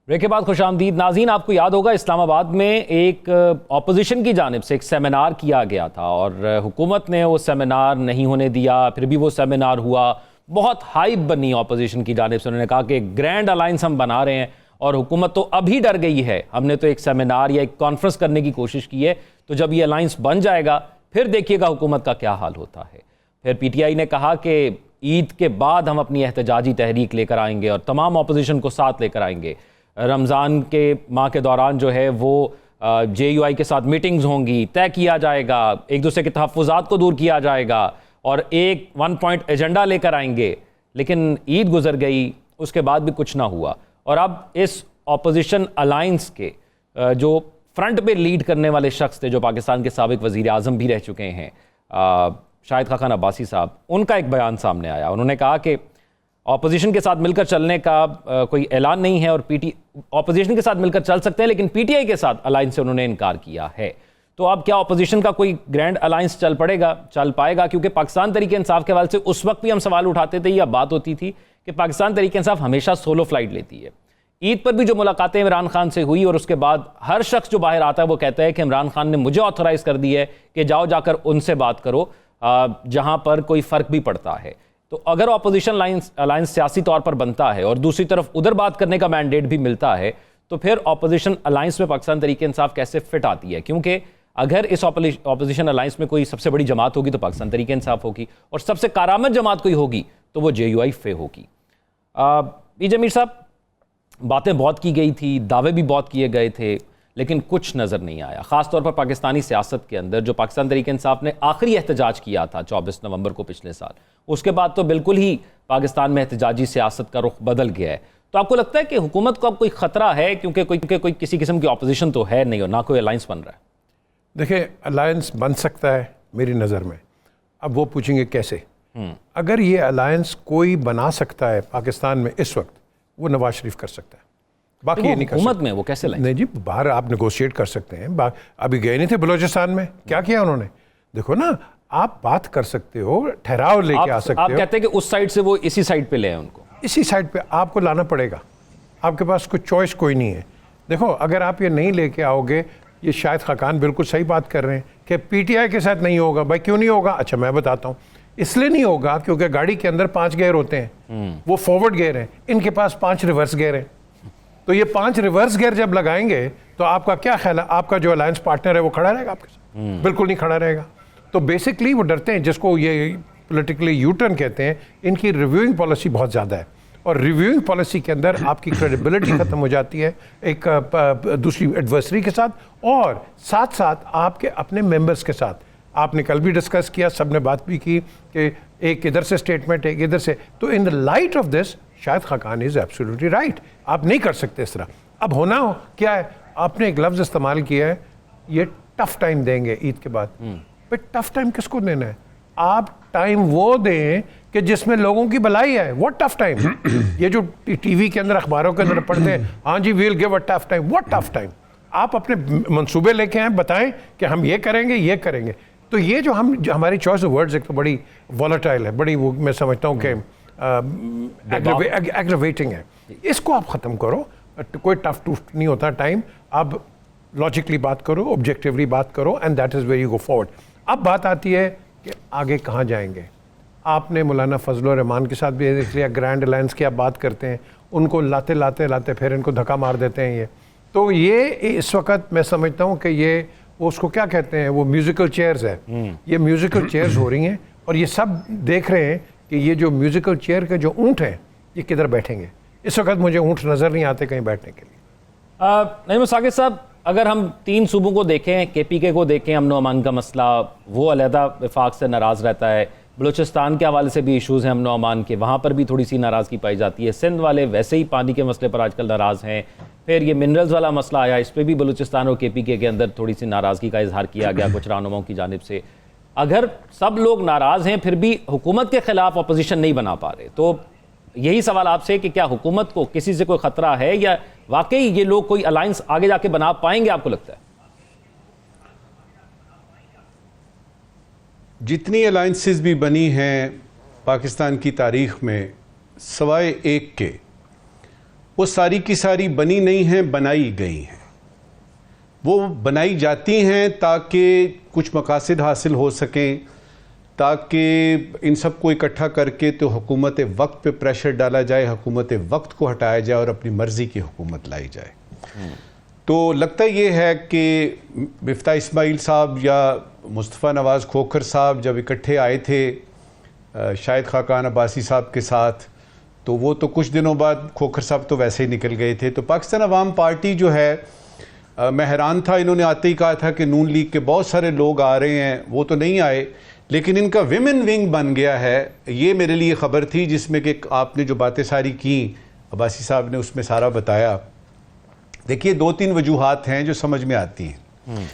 ब्रेक के बाद खुशामदीद नाज़रीन। आपको याद होगा इस्लामाबाद में एक ऑपोजिशन की जानिब से एक सेमिनार किया गया था और हुकूमत ने वो सेमिनार नहीं होने दिया। फिर भी वो सेमिनार हुआ, बहुत हाइप बनी ऑपोजिशन की जानिब से। उन्होंने कहा कि ग्रैंड अलायंस हम बना रहे हैं और हुकूमत तो अभी डर गई है, हमने तो एक सेमिनार या एक कॉन्फ्रेंस करने की कोशिश की है, तो जब ये अलायंस बन जाएगा फिर देखिएगा हुकूमत का क्या हाल होता है। फिर PTI ने कहा कि ईद के बाद हम अपनी एहतजाजी तहरीक लेकर आएंगे और तमाम ऑपोजिशन को साथ लेकर आएंगे। रमज़ान के माह के दौरान जो है वो JUI के साथ मीटिंग्स होंगी, तय किया जाएगा, एक दूसरे के तहफ़्फ़ुज़ात को दूर किया जाएगा और एक 1 पॉइंट एजेंडा लेकर आएंगे। लेकिन ईद गुजर गई, उसके बाद भी कुछ ना हुआ। और अब इस ऑपोजिशन अलायंस के जो फ्रंट पे लीड करने वाले शख्स थे, जो पाकिस्तान के साबिक वज़ीर आज़म भी रह चुके हैं, शाहिद खाकान अब्बासी साहब, उनका एक बयान सामने आया। उन्होंने कहा कि ऑपोजिशन के साथ मिलकर चलने का कोई ऐलान नहीं है और ऑपोजिशन के साथ मिलकर चल सकते हैं, लेकिन पीटीआई के साथ अलायंस से उन्होंने इनकार किया है। तो अब क्या ऑपोजिशन का कोई ग्रैंड अलायंस चल पाएगा? क्योंकि पाकिस्तान तहरीक इंसाफ के हवाले से उस वक्त भी हम सवाल उठाते थे, या बात होती थी कि पाकिस्तान तहरीक इंसाफ हमेशा सोलो फ्लाइट लेती है। ईद पर भी जो मुलाकातें इमरान खान से हुई और उसके बाद हर शख्स जो बाहर आता है वो कहता है कि इमरान खान ने मुझे ऑथराइज कर दी है कि जाओ जाकर उनसे बात करो जहां पर कोई फर्क भी पड़ता है। तो अगर ऑपोजिशन अलायंस सियासी तौर पर बनता है और दूसरी तरफ उधर बात करने का मैंडेट भी मिलता है, तो फिर ऑपोजिशन अलायंस में पाकिस्तान तहरीक इंसाफ कैसे फिट आती है? क्योंकि अगर इस ऑपोजिशन अलायंस में कोई सबसे बड़ी जमात होगी तो पाकिस्तान तहरीक इंसाफ होगी, और सबसे कारामद जमात कोई होगी तो वो JUI होगी। बीजे मीर साहब, बातें बहुत की गई थी, दावे भी बहुत किए गए थे, लेकिन कुछ नज़र नहीं आया। ख़ासतौर पर पाकिस्तानी सियासत के अंदर जो पाकिस्तान तहरीक इंसाफ ने आखिरी एहतजाज किया था 24 नवंबर को पिछले साल, उसके बाद तो बिल्कुल ही पाकिस्तान में एहतजाजी सियासत का रुख बदल गया है। तो आपको लगता है कि हुकूमत को अब कोई ख़तरा है, क्योंकि कोई किसी किस्म की ऑपोजिशन तो है नहीं और ना कोई अलायंस बन रहा है? देखिए, अलायंस बन सकता है मेरी नज़र में। अब वो पूछेंगे कैसे। अगर ये अलायंस कोई बना सकता है पाकिस्तान में इस वक्त, वो नवाज शरीफ कर सकता है, बाकी ये नहीं कर सकता। हुकूमत में वो कैसे लाएं? नहीं जी, बाहर आप नेगोशिएट कर सकते हैं। अभी गए नहीं थे बलोचिस्तान में, क्या किया उन्होंने? देखो ना, आप बात कर सकते हो, ठहराव लेके आ सकते हो। आप कहते हैं कि उस साइड से वो इसी साइड पे ले आए उनको? इसी साइड पे आपको लाना पड़ेगा, आपके पास कोई चॉइस कोई नहीं है। देखो, अगर आप ये नहीं लेके आओगे, ये शाहिद खाकान बिल्कुल सही बात कर रहे हैं कि पीटीआई के साथ नहीं होगा। भाई क्यों नहीं होगा? अच्छा मैं बताता हूँ, इसलिए नहीं होगा क्योंकि गाड़ी के अंदर 5 गियर होते हैं, वो फॉरवर्ड गियर हैं, इनके पास 5 रिवर्स गियर हैं। तो ये 5 रिवर्स गियर जब लगाएंगे तो आपका क्या ख्याल है, आपका जो अलायंस पार्टनर है वो खड़ा रहेगा आपके साथ? बिल्कुल नहीं खड़ा रहेगा। तो बेसिकली वो डरते हैं, जिसको ये पॉलिटिकली यू टर्न कहते हैं। इनकी रिव्यूइंग पॉलिसी बहुत ज़्यादा है, और रिव्यूइंग पॉलिसी के अंदर आपकी क्रेडिबिलिटी ख़त्म हो जाती है एक दूसरी एडवर्सरी के साथ, और साथ साथ आपके अपने मेंबर्स के साथ। आपने कल भी डिस्कस किया, सब ने बात भी की कि एक इधर से स्टेटमेंट, एक इधर से। तो in the light of this Shahid Khaqan is absolutely right, आप नहीं कर सकते इस तरह। अब होना हो क्या है, आपने एक लफ्ज़ इस्तेमाल किया है, ये टफ टाइम देंगे ईद के बाद। पर टफ टाइम किसको देना है? आप टाइम वो दें कि जिसमें लोगों की भलाई है, वो टफ टाइम। ये जो टीवी के अंदर, अखबारों के अंदर पढ़ते हैं, हाँ जी we'll give a tough time, वो टफ टाइम। आप अपने मंसूबे लेके आए, बताएं कि हम ये करेंगे, ये करेंगे। तो ये जो हमारी चॉइस ऑफ वर्ड्स एक तो बड़ी वॉलेटाइल है, बड़ी वो मैं समझता हूँ कि एग्रेवेटिंग है। इसको आप ख़त्म करो। कोई टफ टूफ नहीं होता टाइम। अब लॉजिकली बात करो, ऑब्जेक्टिवली बात करो, and that is where you go forward. अब बात आती है कि आगे कहाँ जाएंगे। आपने मौलाना फजलुर रहमान के साथ भी देख लिया, ग्रैंड अलायंस की आप बात करते हैं, उनको लाते लाते लाते फिर इनको धक्का मार देते हैं। ये तो ये इस वक्त मैं समझता हूँ कि ये उसको क्या कहते हैं, वो म्यूजिकल चेयर्स है। ये म्यूजिकल चेयर्स हो रही हैं, और ये सब देख रहे हैं कि ये जो म्यूजिकल चेयर के जो ऊँट हैं ये किधर बैठेंगे। इस वक्त मुझे ऊँट नज़र नहीं आते कहीं बैठने के लिए। नईम साकिब साहब, अगर हम 3 सूबों को देखें, KPK को देखें, अमन अमान का मसला, वो अलहदा वफाक से नाराज़ रहता है। बलूचिस्तान के हवाले से भी इशूज़ हैं अमन अमान के, वहाँ पर भी थोड़ी सी नाराज़गी पाई जाती है। सिंध वाले वैसे ही पानी के मसले पर आजकल नाराज़ हैं। फिर ये मिनरल्स वाला मसला आया, इस पर भी बलूचिस्तान और KPK के अंदर थोड़ी सी नाराज़गी का इजहार किया गया कुछ रहनुमाओं की जानिब से। अगर सब लोग नाराज़ हैं फिर भी हुकूमत के ख़िलाफ़ अपोजिशन नहीं बना पा रहे, तो यही सवाल आपसे कि क्या हुकूमत को किसी से कोई ख़तरा है, या वाकई ये लोग कोई अलायंस आगे जाके बना पाएंगे, आपको लगता है? जितनी अलायंसेस भी बनी हैं पाकिस्तान की तारीख में, सवाए एक के, वो सारी की सारी बनी नहीं हैं, बनाई गई हैं। वो बनाई जाती हैं ताकि कुछ मकासद हासिल हो सकें, ताकि इन सब को इकट्ठा करके तो हुकूमत वक्त पे प्रेशर डाला जाए, हुकूमत वक्त को हटाया जाए और अपनी मर्ज़ी की हुकूमत लाई जाए। तो लगता ये है कि मिफ्ता इस्माइल साहब या मुस्तफ़ा नवाज़ खोखर साहब जब इकट्ठे आए थे शाहिद खाकान अब्बासी साहब के साथ, तो वो तो कुछ दिनों बाद खोखर साहब तो वैसे ही निकल गए थे। तो पाकिस्तान अवाम पार्टी जो है, मैं हैरान था, इन्होंने आते ही कहा था कि नून लीग के बहुत सारे लोग आ रहे हैं, वो तो नहीं आए, लेकिन इनका विमेन विंग बन गया है। ये मेरे लिए ख़बर थी, जिसमें कि आपने जो बातें सारी की, अब्बासी साहब ने उसमें सारा बताया। देखिए 2-3 वजूहात हैं जो समझ में आती हैं।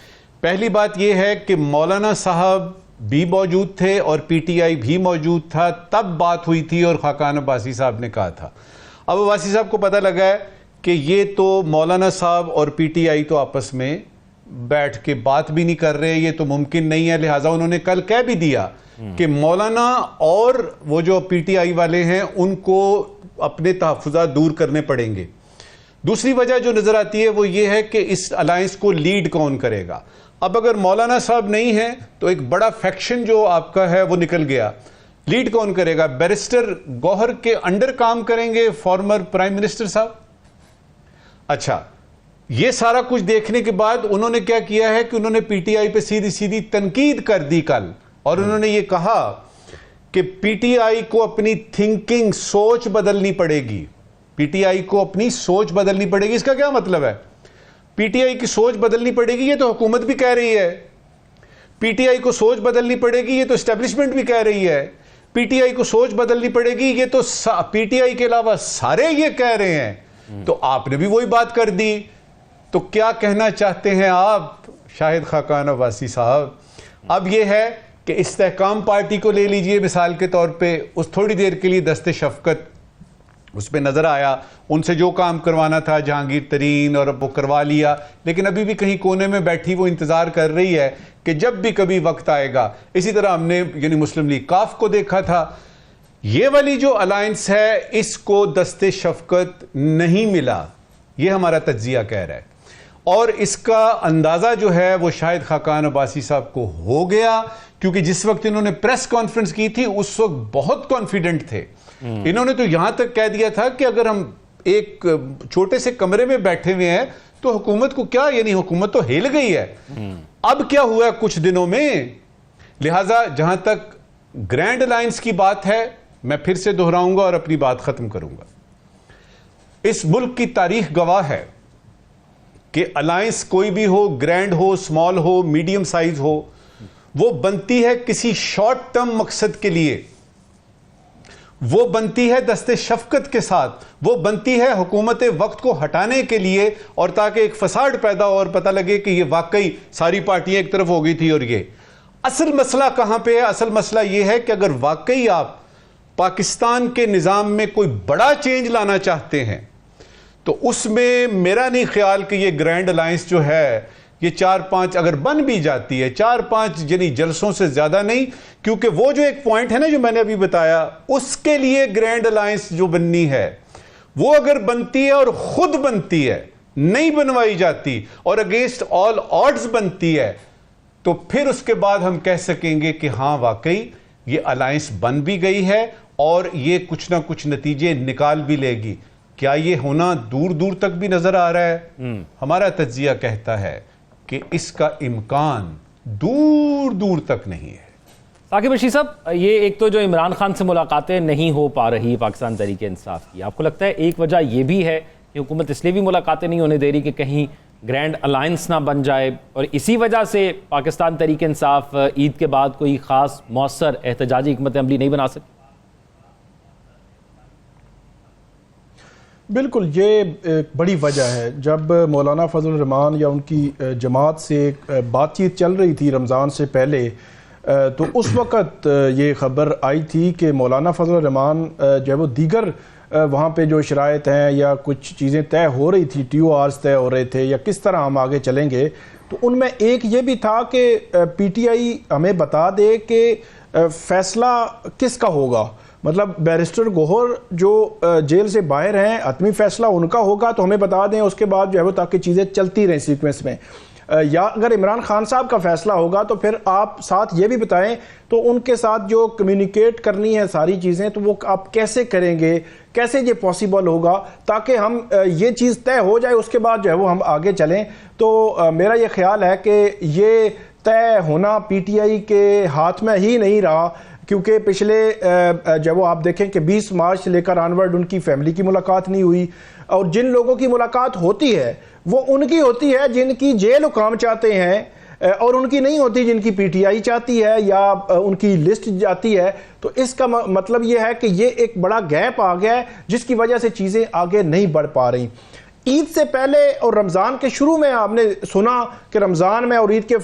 पहली बात यह है कि मौलाना साहब भी मौजूद थे और पीटीआई भी मौजूद था, तब बात हुई थी और खाकान अब्बासी साहब ने कहा था। अब अब्बासी साहब को पता लगा है कि ये तो मौलाना साहब और पीटीआई तो आपस में बैठ के बात भी नहीं कर रहे, ये तो मुमकिन नहीं है, लिहाजा उन्होंने कल कह भी दिया कि मौलाना और वो जो पीटीआई वाले हैं उनको अपने तहफ़्फ़ुज़ात दूर करने पड़ेंगे। दूसरी वजह जो नजर आती है वो ये है कि इस अलायंस को लीड कौन करेगा। अब अगर मौलाना साहब नहीं है तो एक बड़ा फैक्शन जो आपका है वो निकल गया। लीड कौन करेगा? बैरिस्टर गौहर के अंडर काम करेंगे फॉर्मर प्राइम मिनिस्टर साहब। अच्छा, ये सारा कुछ देखने के बाद उन्होंने क्या किया है कि उन्होंने पीटीआई पे सीधी सीधी तनकीद कर दी कल, और उन्होंने ये कहा कि पीटीआई को अपनी थिंकिंग, सोच बदलनी पड़ेगी। पीटीआई को अपनी सोच बदलनी पड़ेगी। इसका क्या मतलब है? पीटीआई की सोच बदलनी पड़ेगी, ये तो हुकूमत भी कह रही है। पीटीआई को सोच बदलनी पड़ेगी, ये तो एस्टेब्लिशमेंट भी कह रही है। पीटीआई को सोच बदलनी पड़ेगी, ये तो पीटीआई के अलावा सारे ये कह रहे हैं। तो आपने भी वही बात कर दी। तो क्या कहना चाहते हैं आप शाहिद खाकान अब्बासी साहब? अब यह है कि इस्तेहकाम पार्टी को ले लीजिए मिसाल के तौर पे, उस थोड़ी देर के लिए दस्ते शफकत उस पर नजर आया, उनसे जो काम करवाना था जहांगीर तरीन और अब वो करवा लिया, लेकिन अभी भी कहीं कोने में बैठी वो इंतजार कर रही है कि जब भी कभी वक्त आएगा। इसी तरह हमने यानी मुस्लिम लीग काफ को देखा था। ये वाली जो अलायंस है इसको दस्ते शफकत नहीं मिला, ये हमारा तज्जिया कह रहा है, और इसका अंदाजा जो है वो शायद खाकान अब्बासी साहब को हो गया, क्योंकि जिस वक्त इन्होंने प्रेस कॉन्फ्रेंस की थी उस वक्त बहुत कॉन्फिडेंट थे। इन्होंने तो यहां तक कह दिया था कि अगर हम एक छोटे से कमरे में बैठे हुए हैं तो हुकूमत को क्या, यानी हुकूमत तो हिल गई है। अब क्या हुआ कुछ दिनों में? लिहाजा जहां तक ग्रैंड अलायंस की बात है, मैं फिर से दोहराऊंगा और अपनी बात खत्म करूंगा। इस मुल्क की तारीख गवाह है कि अलायंस कोई भी हो, ग्रैंड हो, स्मॉल हो, मीडियम साइज हो, वो बनती है किसी शॉर्ट टर्म मकसद के लिए, वो बनती है दस्ते शफकत के साथ, वो बनती है हुकूमत वक्त को हटाने के लिए, और ताकि एक फसाड पैदा हो और पता लगे कि ये वाकई सारी पार्टियां एक तरफ हो गई थी। और ये असल मसला कहां पे है? असल मसला ये है कि अगर वाकई आप पाकिस्तान के निजाम में कोई बड़ा चेंज लाना चाहते हैं तो उसमें मेरा नहीं ख्याल कि ये ग्रैंड अलायंस जो है ये 4-5 अगर बन भी जाती है, 4-5 यानी जलसों से ज्यादा नहीं, क्योंकि वो जो एक पॉइंट है ना जो मैंने अभी बताया, उसके लिए ग्रैंड अलायंस जो बननी है वो अगर बनती है और खुद बनती है, नहीं बनवाई जाती, और अगेंस्ट ऑल ऑड्स बनती है, तो फिर उसके बाद हम कह सकेंगे कि हां वाकई ये अलायंस बन भी गई है और ये कुछ ना कुछ नतीजे निकाल भी लेगी। क्या ये होना दूर दूर तक भी नजर आ रहा है? हमारा तज्जिया कहता है कि इसका इम्कान दूर दूर तक नहीं है। साकिब रशीद साहब, ये एक तो जो इमरान खान से मुलाकातें नहीं हो पा रही पाकिस्तान तहरीक इंसाफ की, आपको लगता है एक वजह यह भी है कि हुकूमत इसलिए भी मुलाकातें नहीं होने दे रही कि कहीं ग्रैंड अलायंस ना बन जाए, और इसी वजह से पाकिस्तान तहरीक इंसाफ ईद के बाद कोई खास मौसर एहतजाजी हिकमत अमली नहीं बना सकती? बिल्कुल, ये एक बड़ी वजह है। जब मौलाना फजल रहमान या उनकी जमात से बातचीत चल रही थी रमज़ान से पहले, तो उस वक़्त ये ख़बर आई थी कि मौलाना फजल रहमान जो है वो दीगर वहाँ पे जो शराइत हैं या कुछ चीज़ें तय हो रही थी, TORs तय हो रहे थे या किस तरह हम आगे चलेंगे, तो उनमें एक ये भी था कि PTI हमें बता दे कि फ़ैसला किसका होगा। मतलब बैरिस्टर गौहर जो जेल से बाहर हैं, हतमी फैसला उनका होगा तो हमें बता दें, उसके बाद जो है वो ताकि चीज़ें चलती रहें सीक्वेंस में। या अगर इमरान खान साहब का फैसला होगा तो फिर आप साथ ये भी बताएं तो उनके साथ जो कम्युनिकेट करनी है सारी चीज़ें, तो वो आप कैसे करेंगे, कैसे ये पॉसिबल होगा, ताकि हम ये चीज़ तय हो जाए, उसके बाद जो है वो हम आगे चलें। तो मेरा ये ख्याल है कि ये तय होना PTI के हाथ में ही नहीं रहा, क्योंकि पिछले जब वो आप देखें कि 20 मार्च से लेकर ऑनवर्ड उनकी फैमिली की मुलाकात नहीं हुई, और जिन लोगों की मुलाकात होती है वो उनकी होती है जिनकी जेल हुकाम चाहते हैं, और उनकी नहीं होती जिनकी PTI चाहती है या उनकी लिस्ट जाती है। तो इसका मतलब ये है कि ये एक बड़ा गैप आ गया है जिसकी वजह से चीज़ें आगे नहीं बढ़ पा रही। ईद से पहले और रमज़ान के शुरू में आपने सुना कि रमज़ान में और ईद के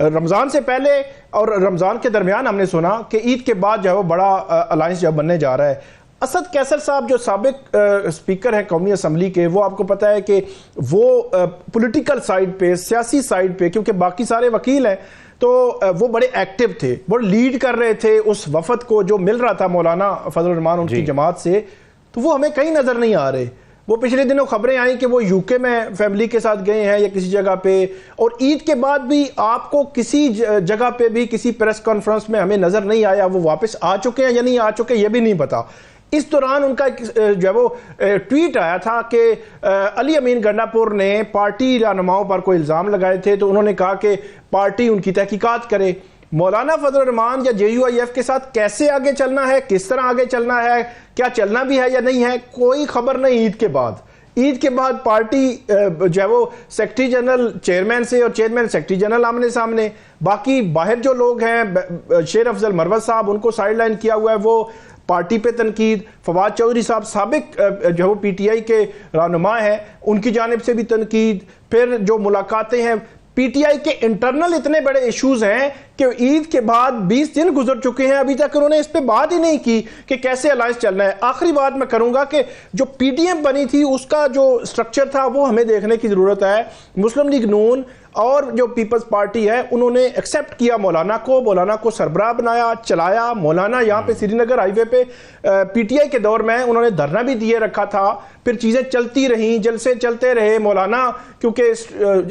रमज़ान से पहले और रमज़ान के दरमियान हमने सुना कि ईद के बाद जो है वो बड़ा अलायंस जो बनने जा रहा है। असद कैसर साहब जो साबिक स्पीकर हैं कौमी असम्बली के, वो आपको पता है कि वो पॉलिटिकल साइड पे, सियासी साइड पे, क्योंकि बाकी सारे वकील हैं, तो वो बड़े एक्टिव थे, वो लीड कर रहे थे उस वफद को जो मिल रहा था मौलाना फजल रहमान उनकी जमात से। तो वो हमें कहीं नज़र नहीं आ रहे। वो पिछले दिनों खबरें आई कि वो यूके में फैमिली के साथ गए हैं या किसी जगह पे, और ईद के बाद भी आपको किसी जगह पे भी किसी प्रेस कॉन्फ्रेंस में हमें नजर नहीं आया। वो वापस आ चुके हैं या नहीं आ चुके ये भी नहीं पता। इस दौरान उनका जो है वो ट्वीट आया था कि अली अमीन गंडापुर ने पार्टी रहनुमाओं पर कोई इल्ज़ाम लगाए थे, तो उन्होंने कहा कि पार्टी उनकी तहकीकात करे। मौलाना फजल रहमान या JUIF के साथ कैसे आगे चलना है, किस तरह आगे चलना है, क्या चलना भी है या नहीं है, कोई खबर नहीं। ईद के बाद पार्टी जो है वो सेक्रेटरी जनरल चेयरमैन से और चेयरमैन सेक्रेटरी जनरल आमने सामने, बाकी बाहर जो लोग हैं शेर अफजल मरवत साहब उनको साइड लाइन किया हुआ है, वो पार्टी पे तनकीद। फवाद चौधरी साहब साबिक जो वो PTI के रहनुमा हैं, उनकी जानिब से भी तनकीद। फिर जो मुलाकातें हैं, PTI के इंटरनल इतने बड़े इश्यूज हैं कि ईद के बाद 20 दिन गुजर चुके हैं, अभी तक उन्होंने इस पे बात ही नहीं की कि कैसे अलायंस चलना है। आखिरी बात मैं करूंगा कि जो PDM बनी थी उसका जो स्ट्रक्चर था वो हमें देखने की जरूरत है। मुस्लिम लीग नून और जो पीपल्स पार्टी है उन्होंने एक्सेप्ट किया मौलाना को सरबराह बनाया, चलाया। मौलाना यहाँ पे श्रीनगर हाईवे पे PTI के दौर में उन्होंने धरना भी दिए रखा था, फिर चीजें चलती रहीं, जलसे चलते रहे। मौलाना क्योंकि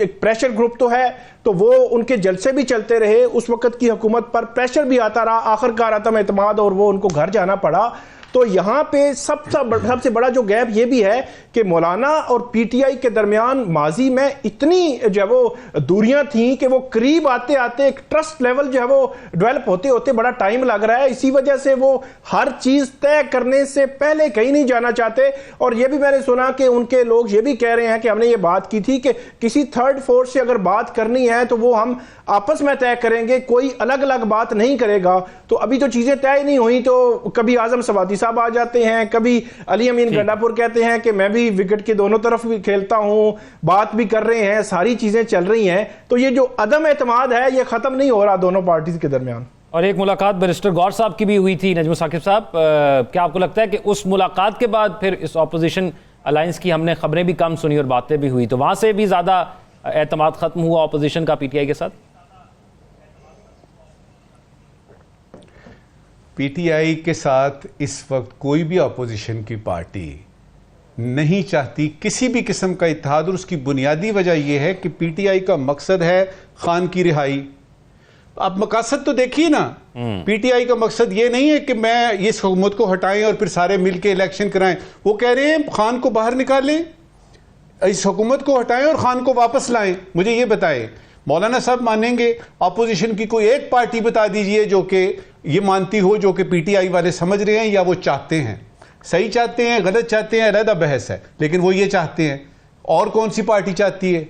एक प्रेशर ग्रुप तो है, तो वो उनके जलसे भी चलते रहे, उस वक्त की हुकूमत पर प्रेशर भी आता रहा, आखिरकार आतम एतमाद और वो उनको घर जाना पड़ा। तो यहाँ पे सबसे बड़ा जो गैप ये भी है कि मौलाना और PTI के दरमियान माजी में इतनी जो है वो दूरियां थी कि वो करीब आते आते एक ट्रस्ट लेवल जो है वो डेवलप होते होते बड़ा टाइम लग रहा है। इसी वजह से वो हर चीज तय करने से पहले कहीं नहीं जाना चाहते। और ये भी मैंने सुना कि उनके लोग ये भी कह रहे हैं कि हमने ये बात की थी कि किसी थर्ड फोर्स से अगर बात करनी है तो वो हम आपस में तय करेंगे, कोई अलग अलग बात नहीं करेगा। तो अभी तो चीजें तय नहीं हुई, तो कभी आजम सवाती साहब आ जाते हैं, कभी अली अमीन गंडापुर कहते हैं कि मैं भी विकेट के दोनों तरफ भी खेलता हूं, बात भी कर रहे हैं, सारी चीजें चल रही हैं। तो ये जो अदम एतमाद है ये खत्म नहीं हो रहा दोनों पार्टीज के दरमियान। और एक मुलाकात बैरिस्टर गौर साहब की भी हुई थी, नजमुल साकिब साहब, क्या आपको लगता है कि उस मुलाकात के बाद फिर इस ऑपोजिशन अलायंस की हमने खबरें भी कम सुनी और बातें भी हुई, तो वहां से भी ज्यादा एतमाद खत्म हुआ ऑपोजिशन का PTI के साथ? PTI के साथ इस वक्त कोई भी अपोजिशन की पार्टी नहीं चाहती किसी भी किस्म का इत्तेहाद, और उसकी बुनियादी वजह यह है कि PTI का मकसद है खान की रिहाई। आप मकसद तो देखिए ना, PTI का मकसद ये नहीं है कि मैं इस हुकूमत को हटाएं और फिर सारे मिलके इलेक्शन कराएं। वो कह रहे हैं खान को बाहर निकालें, इस हुकूमत को हटाएं और खान को वापस लाएं। मुझे ये बताएं, मौलाना साहब मानेंगे अपोजिशन की कोई एक पार्टी बता दीजिए जो कि ये मानती हो, जो कि PTI वाले समझ रहे हैं या वो चाहते हैं, सही चाहते हैं गलत चाहते हैं अलग बहस है, लेकिन वो ये चाहते हैं। और कौन सी पार्टी चाहती है?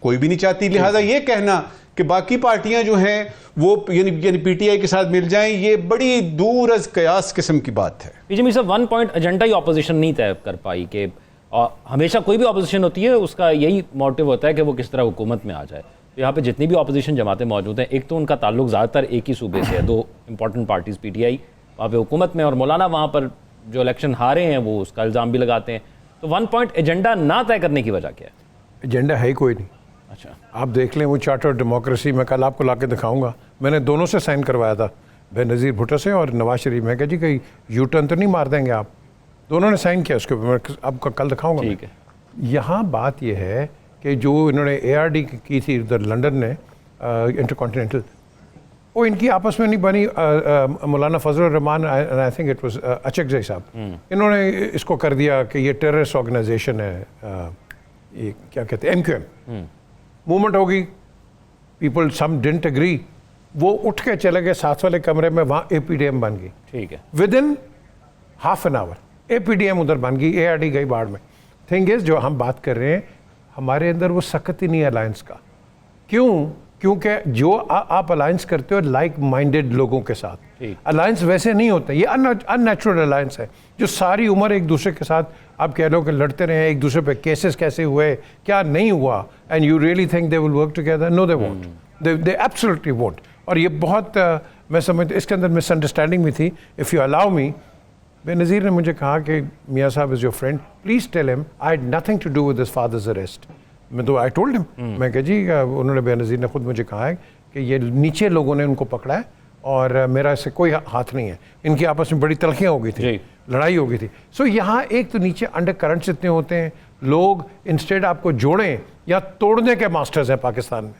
कोई भी नहीं चाहती। लिहाजा ये कहना कि बाकी पार्टियां जो हैं वो यानी PTI के साथ मिल जाएं, ये बड़ी दूर अज कयास किस्म की बात है। पीजे साहब, 1 पॉइंट एजेंडा ही ऑपोजिशन नहीं तय कर पाई कि हमेशा कोई भी ऑपोजिशन होती है उसका यही मोटिव होता है कि वो किस तरह हुकूमत में आ जाए। तो यहाँ पे जितनी भी ऑपोजिशन जमातें मौजूद हैं, एक तो उनका ताल्लुक ज़्यादातर एक ही सूबे से है, 2 इंपॉर्टेंट पार्टीज़ PTI वहाँ पे हुकूमत में और मौलाना वहाँ पर जो इलेक्शन हारे हैं वो उसका इल्ज़ाम भी लगाते हैं। तो 1 पॉइंट एजेंडा ना तय करने की वजह क्या है? एजेंडा है ही कोई नहीं। अच्छा, आप देख लें वो चार्टर डेमोक्रेसी, मैं कल आपको ला के दिखाऊंगा, मैंने दोनों से साइन करवाया था, बेनज़ीर भुट्टो से और नवाज शरीफ। मैं कहा जी कहीं यू टर्न तो नहीं मार देंगे आप? दोनों ने साइन किया उसके ऊपर, मैं आपको कल दिखाऊंगा। ठीक है। यहाँ बात यह है कि जो इन्होंने ARD की थी उधर लंदन ने इंटरकॉन्टिनेंटल, वो इनकी आपस में नहीं बनी। मौलाना Fazal Rehman, I think it was Achakzai sahab, इन्होंने इसको कर दिया कि ये टेररिस्ट ऑर्गेनाइजेशन है, ये क्या कहते हैं MQM। मूवमेंट होगी, पीपल सम डिडंट एग्री, वो उठ के चले गए साथ वाले कमरे में, वहाँ APDM बन गई। ठीक है। With in half an hour APDM उधर बन गई, ARD गई बाढ़ में। थिंग इज जो हम बात कर रहे हैं, हमारे अंदर वो सख्त ही नहीं है अलायंस का। क्यों? क्योंकि जो आप अलायंस करते हो लाइक माइंडेड लोगों के साथ, अलायंस वैसे नहीं होते, ये अननेचुरल अलायंस है जो सारी उम्र एक दूसरे के साथ आप कह लो कि लड़ते रहे, एक दूसरे पे केसेस कैसे हुए क्या नहीं हुआ, and you really think they will work together? No, they won't, they absolutely won't. और ये बहुत मैं समझता इसके अंदर मिसअंडरस्टैंडिंग भी थी। If you allow me, Benazir ने मुझे कहा कि मियाँ साहब is your friend, please tell him I had nothing to do with his father's arrest. मैं तो आई टोल्ड हिम, मैं कहा जी उन्होंने बेनज़ीर ने खुद मुझे कहा है कि ये नीचे लोगों ने उनको पकड़ा है और मेरा इससे कोई हाथ नहीं है। इनकी आपस में बड़ी तलखियाँ हो गई थी, लड़ाई हो गई थी। सो यहाँ एक तो नीचे अंडर करंट्स इतने होते हैं, लोग इंस्टेड आपको जोड़ें या तोड़ने के मास्टर्स हैं पाकिस्तान में।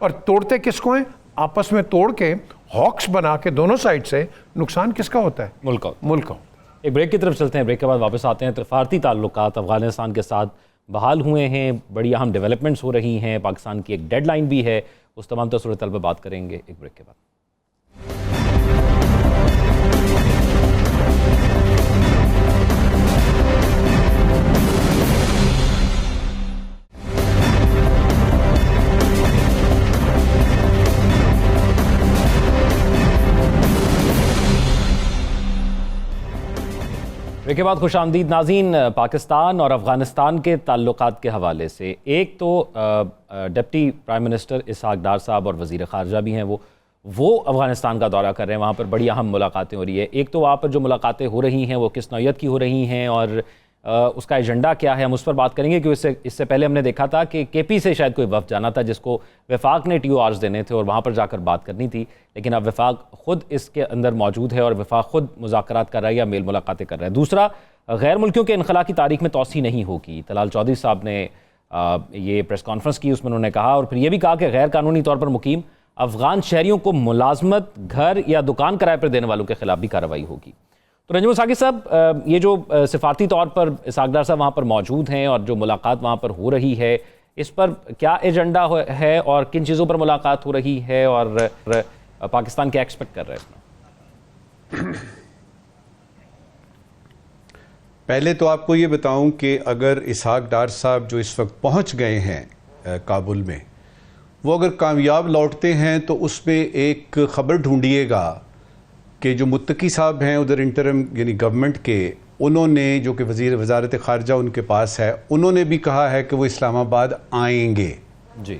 और तोड़ते किसको हैं? आपस में तोड़ के हॉक्स बना के दोनों साइड से नुकसान किसका होता है? मुल्क का। एक ब्रेक की तरफ चलते हैं, ब्रेक के बाद वापस आते हैं। तिफारती ताल्लुकात अफगानिस्तान के साथ बहाल हुए हैं, बड़ी अहम डेवलपमेंट्स हो रही हैं, पाकिस्तान की एक डेडलाइन भी है, उस तमाम सूरत पर बात करेंगे एक ब्रेक के बाद। ब्रेक के बाद खुशामदीद नाज़रीन। पाकिस्तान और अफ़गानिस्तान के ताल्लुकात के हवाले से एक तो डिप्टी प्राइम मिनिस्टर इसहाक डार साहब और वज़ीर ख़ारजा भी हैं, वो अफ़गानिस्तान का दौरा कर रहे हैं, वहाँ पर बड़ी अहम मुलाकातें हो रही है। एक तो वहाँ पर जो मुलाकातें हो रही हैं वो किस नौयत की हो रही हैं और उसका एजेंडा क्या है, हम उस पर बात करेंगे। क्योंकि इससे पहले हमने देखा था कि केपी से शायद कोई वफ़द जाना था जिसको वफाक ने TORs देने थे और वहाँ पर जाकर बात करनी थी, लेकिन अब वफाक ख़ुद इसके अंदर मौजूद है और वफाक ख़ुद मुज़ाकरात कर रहा है या मेल मुलाकातें कर रहा है। दूसरा, गैर मुल्कियों के इनखला की तारीख में तौसी नहीं होगी। तलाल चौधरी साहब ने ये प्रेस कॉन्फ्रेंस की, उसमें उन्होंने कहा और फिर ये भी कहा कि गैर कानूनी तौर पर मुकीम अफ़गान शहरियों को मुलाजमत, घर या दुकान किराए पर देने वालों के खिलाफ भी कार्रवाई होगी। तो रंजन साकिब साहब, ये जो सिफारती तौर पर इसहाक डार साहब वहाँ पर मौजूद हैं और जो मुलाकात वहाँ पर हो रही है, इस पर क्या एजेंडा है और किन चीज़ों पर मुलाकात हो रही है और पाकिस्तान क्या एक्सपेक्ट कर रहा है इसमें? पहले तो आपको ये बताऊं कि अगर इसहाक डार साहब जो इस वक्त पहुंच गए हैं काबुल में, वो अगर कामयाब लौटते हैं तो उसमें एक ख़बर ढूंढिएगा कि जो मुत्तकी साहब हैं उधर इंटरम यानी गवर्नमेंट के, उन्होंने जो कि वज़ारत ख़ारजा उनके पास है, उन्होंने भी कहा है कि वो इस्लामाबाद आएंगे। जी,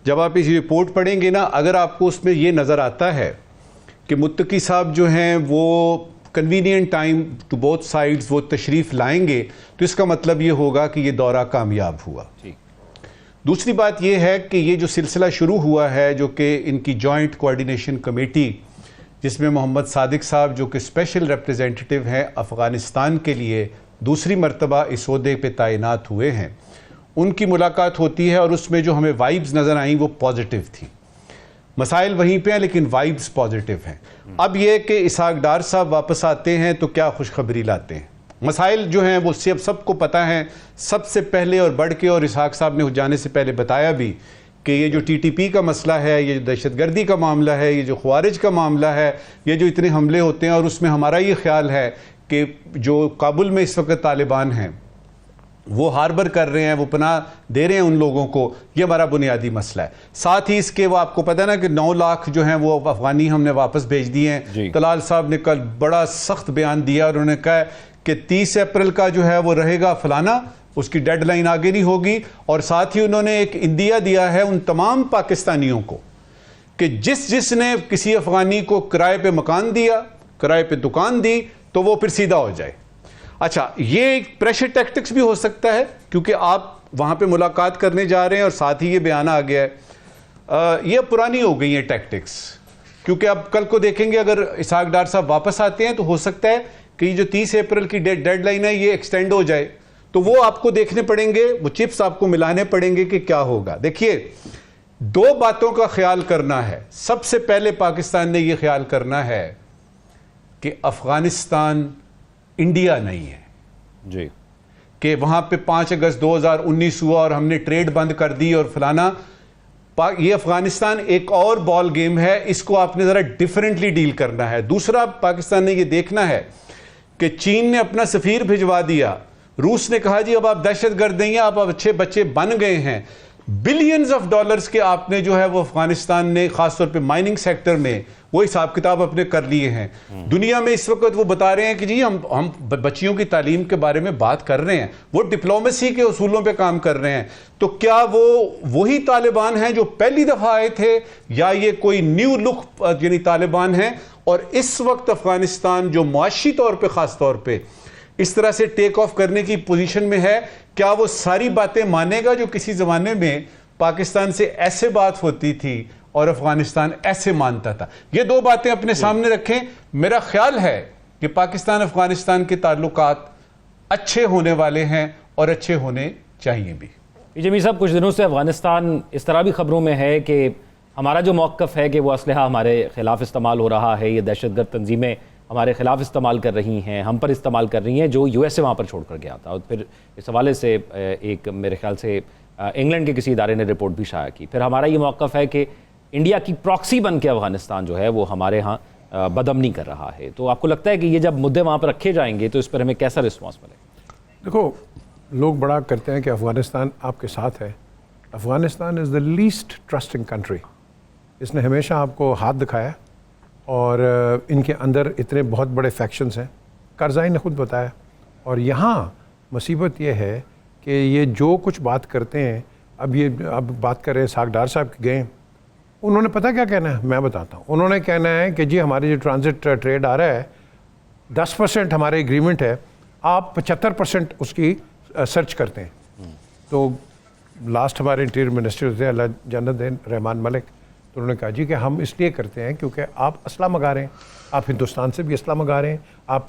जब आप इस रिपोर्ट पढ़ेंगे ना, अगर आपको उसमें ये नज़र आता है कि मुत्तकी साहब जो हैं वो convenient time to both sides वो तशरीफ़ लाएंगे, तो इसका मतलब ये होगा कि ये दौरा कामयाब हुआ। दूसरी बात ये है कि ये जो सिलसिला शुरू हुआ है, जो कि इनकी जॉइंट कोऑर्डिनेशन कमेटी, जिसमें मोहम्मद सादिक साहब जो कि स्पेशल रिप्रेजेंटेटिव हैं अफ़गानिस्तान के लिए, दूसरी मरतबा इस ओहदे पे तैनात हुए हैं, उनकी मुलाकात होती है और उसमें जो हमें वाइब्स नज़र आई वो पॉजिटिव थी। मसाइल वहीं पे हैं लेकिन वाइब्स पॉजिटिव हैं। अब ये कि इसहाक डार साहब वापस आते हैं तो क्या खुशखबरी लाते हैं। मसाइल जो हैं वो सबको पता है, सबसे पहले और बढ़ के, और इसहाक साहब ने जाने से पहले बताया भी कि ये जो TTP का मसला है, ये जो दहशतगर्दी का मामला है, ये जो ख्वारिज का मामला है, ये जो इतने हमले होते हैं, और उसमें हमारा ये ख्याल है कि जो काबुल में इस वक्त तालिबान हैं वो हार्बर कर रहे हैं, वो पनाह दे रहे हैं उन लोगों को, ये हमारा बुनियादी मसला है। साथ ही इसके वो आपको पता है ना कि 9 लाख जो हैं वो अफगानी हमने वापस भेज दिए हैं। तलाल साहब ने कल बड़ा सख्त बयान दिया और उन्होंने कहा कि 30 अप्रैल का जो है वो रहेगा फलाना, उसकी डेडलाइन आगे नहीं होगी। और साथ ही उन्होंने एक इंदिया दिया है उन तमाम पाकिस्तानियों को कि जिसने किसी अफगानी को किराए पे मकान दिया, किराए पे दुकान दी, तो वो फिर सीधा हो जाए। अच्छा, ये एक प्रेशर टैक्टिक्स भी हो सकता है क्योंकि आप वहां पे मुलाकात करने जा रहे हैं और साथ ही ये बयान आ गया है। ये पुरानी हो गई है टैक्टिक्स, क्योंकि अब कल को देखेंगे अगर इसहाक डार साहब वापस आते हैं तो हो सकता है कि ये जो 30 अप्रैल की डेडलाइन है ये एक्सटेंड हो जाए, तो वो आपको देखने पड़ेंगे, वो चिप्स आपको मिलाने पड़ेंगे कि क्या होगा। देखिए, 2 बातों का ख्याल करना है। सबसे पहले पाकिस्तान ने यह ख्याल करना है कि अफगानिस्तान इंडिया नहीं है जी, कि वहां पे 5 अगस्त 2019 हुआ और हमने ट्रेड बंद कर दी और फलाना। ये अफगानिस्तान एक और बॉल गेम है, इसको आपने जरा डिफरेंटली डील करना है। दूसरा, पाकिस्तान ने यह देखना है कि चीन ने अपना सफीर भिजवा दिया, रूस ने कहा जी अब आप दहशतगर्द नहीं हैं, आप अच्छे बच्चे बन गए हैं, बिलियंस ऑफ डॉलर्स के आपने जो है वो अफगानिस्तान ने खासतौर पे माइनिंग सेक्टर में वो हिसाब किताब अपने कर लिए हैं। दुनिया में इस वक्त वो बता रहे हैं कि जी हम बच्चियों की तालीम के बारे में बात कर रहे हैं, वो डिप्लोमेसी के उसूलों पे काम कर रहे हैं। तो क्या वो वही तालिबान हैं जो पहली दफा आए थे, या ये कोई न्यू लुक यानी तालिबान हैं? और इस वक्त अफगानिस्तान जो मुआशी तौर पे खास तौर पे इस तरह से टेक ऑफ करने की पोजीशन में है, क्या वो सारी बातें मानेगा जो किसी जमाने में पाकिस्तान से ऐसे बात होती थी और अफगानिस्तान ऐसे मानता था? ये दो बातें अपने सामने रखें। मेरा ख्याल है कि पाकिस्तान अफगानिस्तान के ताल्लुकात अच्छे होने वाले हैं और अच्छे होने चाहिए भी। जमीर साहब, कुछ दिनों से अफगानिस्तान इस तरह भी खबरों में है कि हमारा जो मौक़िफ़ है कि वो असलहा हमारे ख़िलाफ़ इस्तेमाल हो रहा है, ये दहशतगर्द तंजीमें हमारे ख़िलाफ़ इस्तेमाल कर रही हैं, हम पर इस्तेमाल कर रही हैं, जो यूएसए वहाँ पर छोड़ कर गया था। और फिर इस हवाले से एक मेरे ख्याल से इंग्लैंड के किसी इदारे ने रिपोर्ट भी शाया की। फिर हमारा ये मौक़िफ़ है कि इंडिया की प्रॉक्सी बन के अफगानिस्तान जो है वो हमारे यहाँ बदअमनी कर रहा है। तो आपको लगता है कि ये जब मुद्दे वहाँ पर रखे जाएंगे तो इस पर हमें कैसा रिस्पॉन्स मिलेगा? देखो, लोग बड़ा करते हैं कि अफ़गानिस्तान आपके साथ है। Afghanistan is the least trusting country. इसने हमेशा आपको हाथ दिखाया और इनके अंदर इतने बहुत बड़े फैक्शंस हैं, करज़ाई ने खुद बताया। और यहाँ मुसीबत ये है कि ये जो कुछ बात करते हैं, अब बात कर रहे हैं सागदार साहब गए, उन्होंने पता क्या कहना है, मैं बताता हूँ। उन्होंने कहना है कि जी हमारी जो ट्रांजिट ट्रेड आ रहा है 10% हमारे एग्रीमेंट है, आप 75% उसकी सर्च करते हैं। तो लास्ट हमारे इंटीरियर मिनिस्टर थे अल्लाह जन्नत दें रहमान मलिक, तो उन्होंने कहा जी कि हम इसलिए करते हैं क्योंकि आप असला मंगा रहे हैं, आप हिंदुस्तान से भी असला मंगा रहे हैं, आप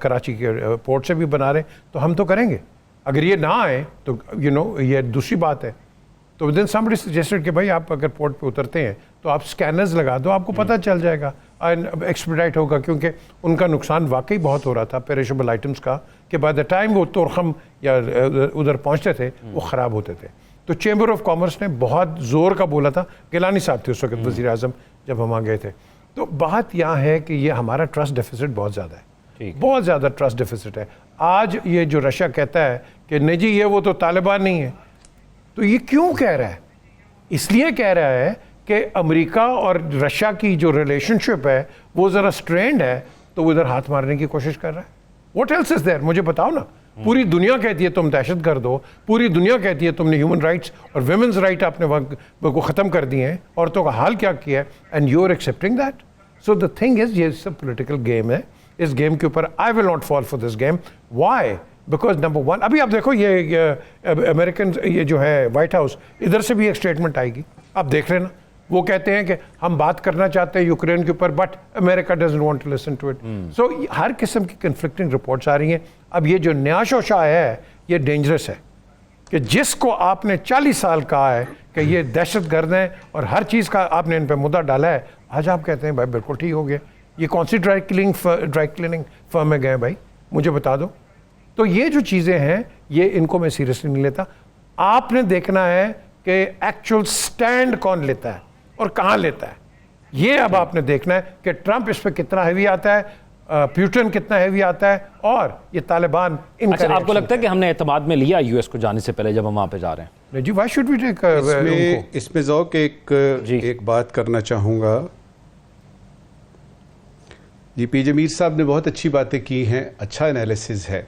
कराची के पोर्ट से भी बना रहे हैं, तो हम तो करेंगे। अगर ये ना आए तो ये दूसरी बात है। तो देन समबडी सजेस्टेड कि भाई आप अगर पोर्ट पे उतरते हैं तो आप स्कैनर्स लगा दो, आपको पता चल जाएगा, एक्सपीडाइट होगा, क्योंकि उनका नुकसान वाकई बहुत हो रहा था पेरिशेबल आइटम्स का, कि बाय द टाइम वो तोरखम या उधर पहुँचते थे वो ख़राब होते थे। तो चेंबर ऑफ कॉमर्स ने बहुत ज़ोर का बोला था, गिलानी साहब थे उस वक्त वज़ीर आज़म जब हम वहाँ गए थे। तो बात यहाँ है कि ये हमारा ट्रस्ट डेफिसिट बहुत ज़्यादा है, बहुत ज़्यादा ट्रस्ट डेफिसिट है। आज ये जो रशिया कहता है कि नहीं जी ये वो तो तालिबान नहीं है, तो ये क्यों कह रहा है? इसलिए कह रहा है कि अमेरिका और रशिया की जो रिलेशनशिप है वो ज़रा स्ट्रेंड है, तो वो इधर हाथ मारने की कोशिश कर रहा है। What else is there? मुझे बताओ ना। पूरी दुनिया कहती है तुम दहशतगर्द हो, पूरी दुनिया कहती है तुमने ह्यूमन राइट्स और वुमेन्स राइट आपने को ख़त्म कर दिए हैं, औरतों का हाल क्या किया है, and you are accepting that. So the thing is, ये सब पॉलिटिकल गेम है। इस गेम के ऊपर I will not fall for this game. Why? Because number one, अभी आप देखो ये अमेरिकन ये जो है वाइट हाउस, इधर से भी एक स्टेटमेंट आएगी, आप देख रहे ना। वो कहते हैं कि हम बात करना चाहते हैं यूक्रेन के ऊपर, but America doesn't want to listen to it. So हर किस्म की कन्फ्लिक्टिंग रिपोर्ट्स आ रही हैं। अब ये जो नया शोशा है ये डेंजरस है, कि जिसको आपने 40 साल कहा है कि ये दहशतगर्द हैं और हर चीज़ का आपने इन पर मुद्दा डाला है, आज आप कहते हैं भाई बिल्कुल ठीक हो गया। ये कौन सी ड्राई क्लीनिंग फर्म में गए भाई, मुझे बता दो। तो ये जो चीज़ें हैं ये इनको मैं सीरियसली नहीं लेता। आपने देखना है कि एक्चुअल स्टैंड कौन लेता है और कहाँ लेता है, ये अब आपने देखना है कि ट्रंप इस पर कितना हैवी आता है, प्यूटन कितना हैवी आता है, और ये तालिबान इनका। अच्छा, आपको लगता है कि हमने एतमाद में लिया यूएस को जाने से पहले जब हम वहाँ पे जा रहे हैं? नहीं जी, व्हाई शुड वी टेक? इसमें ज़ौक एक बात करना चाहूँगा जी। पी जमीर साहब ने बहुत अच्छी बातें की हैं, अच्छा एनालिसिस है।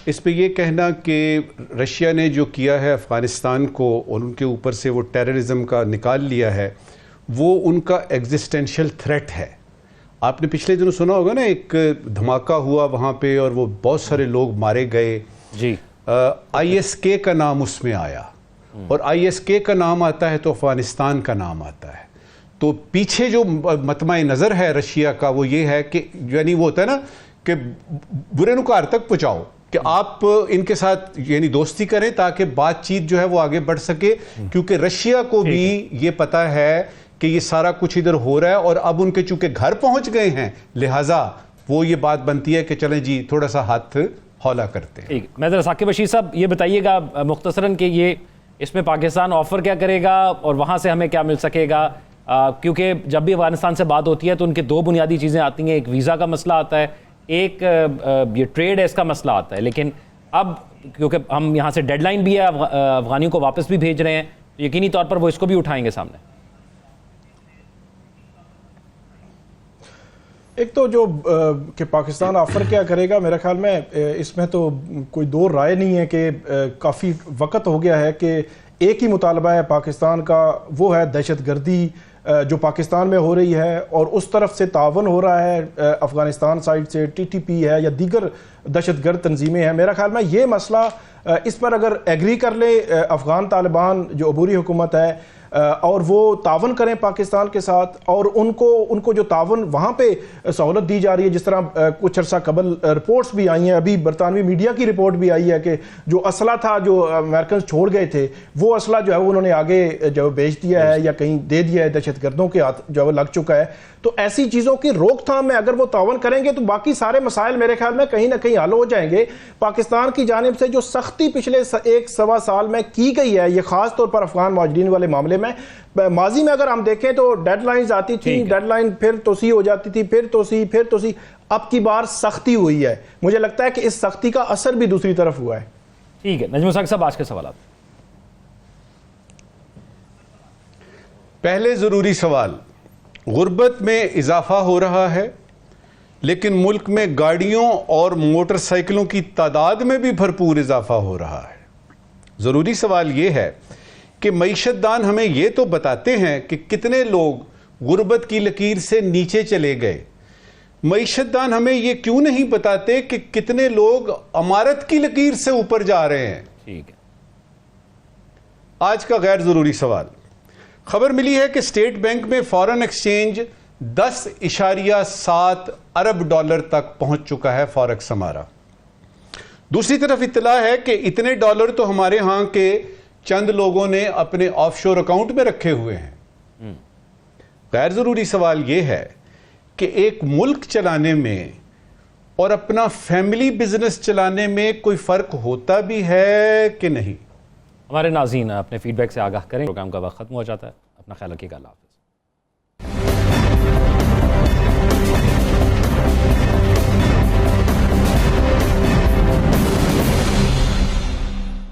इस पे ये कहना कि रशिया ने जो किया है अफ़गानिस्तान को और उनके ऊपर से वो टेररिज्म का निकाल लिया है, वो उनका एग्जिस्टेंशियल थ्रेट है। आपने पिछले दिनों सुना होगा ना, एक धमाका हुआ वहाँ पे और वो बहुत सारे लोग मारे गए जी। ISK का नाम उसमें आया, और ISK का नाम आता है तो अफ़गानिस्तान का नाम आता है। तो पीछे जो मतमाए नज़र है रशिया का वो ये है कि यानी वो होता है ना कि बुरे नुकार तक पहुँचाओ, कि आप इनके साथ यानी दोस्ती करें ताकि बातचीत जो है वो आगे बढ़ सके, क्योंकि रशिया को भी ये पता है कि ये सारा कुछ इधर हो रहा है और अब उनके चूंकि घर पहुंच गए हैं, लिहाजा वो ये बात बनती है कि चलें जी थोड़ा सा हाथ हौला करते हैं। मैं ज़रा साकिब बशीर साहब ये बताइएगा मुख्तसरन कि ये इसमें पाकिस्तान ऑफर क्या करेगा और वहाँ से हमें क्या मिल सकेगा, क्योंकि जब भी अफगानिस्तान से बात होती है तो उनकी दो बुनियादी चीज़ें आती हैं, एक वीज़ा का मसला आता है, एक ये ट्रेड है इसका मसला आता है। लेकिन अब क्योंकि हम यहाँ से डेडलाइन भी है, अफगानियों को वापस भी भेज रहे हैं, तो यकीनी तौर पर वो इसको भी उठाएंगे सामने। एक तो जो कि पाकिस्तान ऑफर क्या करेगा, मेरे ख्याल में इसमें तो कोई दो राय नहीं है कि काफ़ी वक्त हो गया है कि एक ही मुतालबा है पाकिस्तान का, वो है दहशतगर्दी जो पाकिस्तान में हो रही है और उस तरफ से तावन हो रहा है अफ़गानिस्तान साइड से, TTP है या दीगर दहशतगर्द तंजीमें हैं। मेरा ख्याल में ये मसला इस पर अगर एग्री कर ले अफ़गान तालिबान जो अबूरी हुकूमत है और वो तावन करें पाकिस्तान के साथ और उनको जो तावन वहाँ पे सहूलत दी जा रही है, जिस तरह कुछ अर्सा कबल रिपोर्ट्स भी आई हैं, अभी बरतानवी मीडिया की रिपोर्ट भी आई है कि जो असला था जो अमेरिकन छोड़ गए थे वो असला जो है वो उन्होंने आगे जो बेच दिया है या कहीं दे दिया है, दहशतगर्दों के हाथ जो है लग चुका है। तो ऐसी चीज़ों की रोकथाम में अगर वो तावन करेंगे तो बाकी सारे मसाइल मेरे ख्याल में कहीं ना कहीं हल हो जाएंगे। पाकिस्तान की जानिब से जो सख्ती पिछले एक सवा साल में की गई है, ये खास तौर पर अफगान मुहाजिरीन वाले मामले में, माजी में अगर हम देखें तो डेडलाइंस आती थी, डेडलाइन फिर तोसी हो जाती थी, फिर तोसी, अब की बार सख्ती हुई है। मुझे लगता है कि इस सख्ती का असर भी दूसरी तरफ हुआ है। ठीक है नजमुल हक साहब, आज के सवाल। पहले ज़रूरी सवाल, गुर्बत में इजाफा हो रहा है लेकिन मुल्क में गाड़ियों और मोटरसाइकिलों की तादाद में भी भरपूर इजाफा हो रहा है। ज़रूरी सवाल ये है कि मईशतदान हमें ये तो बताते हैं कि कितने लोग गुर्बत की लकीर से नीचे चले गए, मईशतदान हमें ये क्यों नहीं बताते कि कितने लोग अमारत की लकीर से ऊपर जा रहे हैं। ठीक है, आज का गैर ज़रूरी सवाल, खबर मिली है कि स्टेट बैंक में फॉरेन एक्सचेंज 10.7 अरब डॉलर तक पहुंच चुका है फॉरेक्स हमारा। दूसरी तरफ इत्तला है कि इतने डॉलर तो हमारे यहां के चंद लोगों ने अपने ऑफशोर अकाउंट में रखे हुए हैं। गैर जरूरी सवाल यह है कि एक मुल्क चलाने में और अपना फैमिली बिजनेस चलाने में कोई फर्क होता भी है कि नहीं। हमारे नाज़रीन अपने फीडबैक से आगाह करें। प्रोग्राम का वक्त खत्म हो जाता है। अपना ख्याल रखिएगा।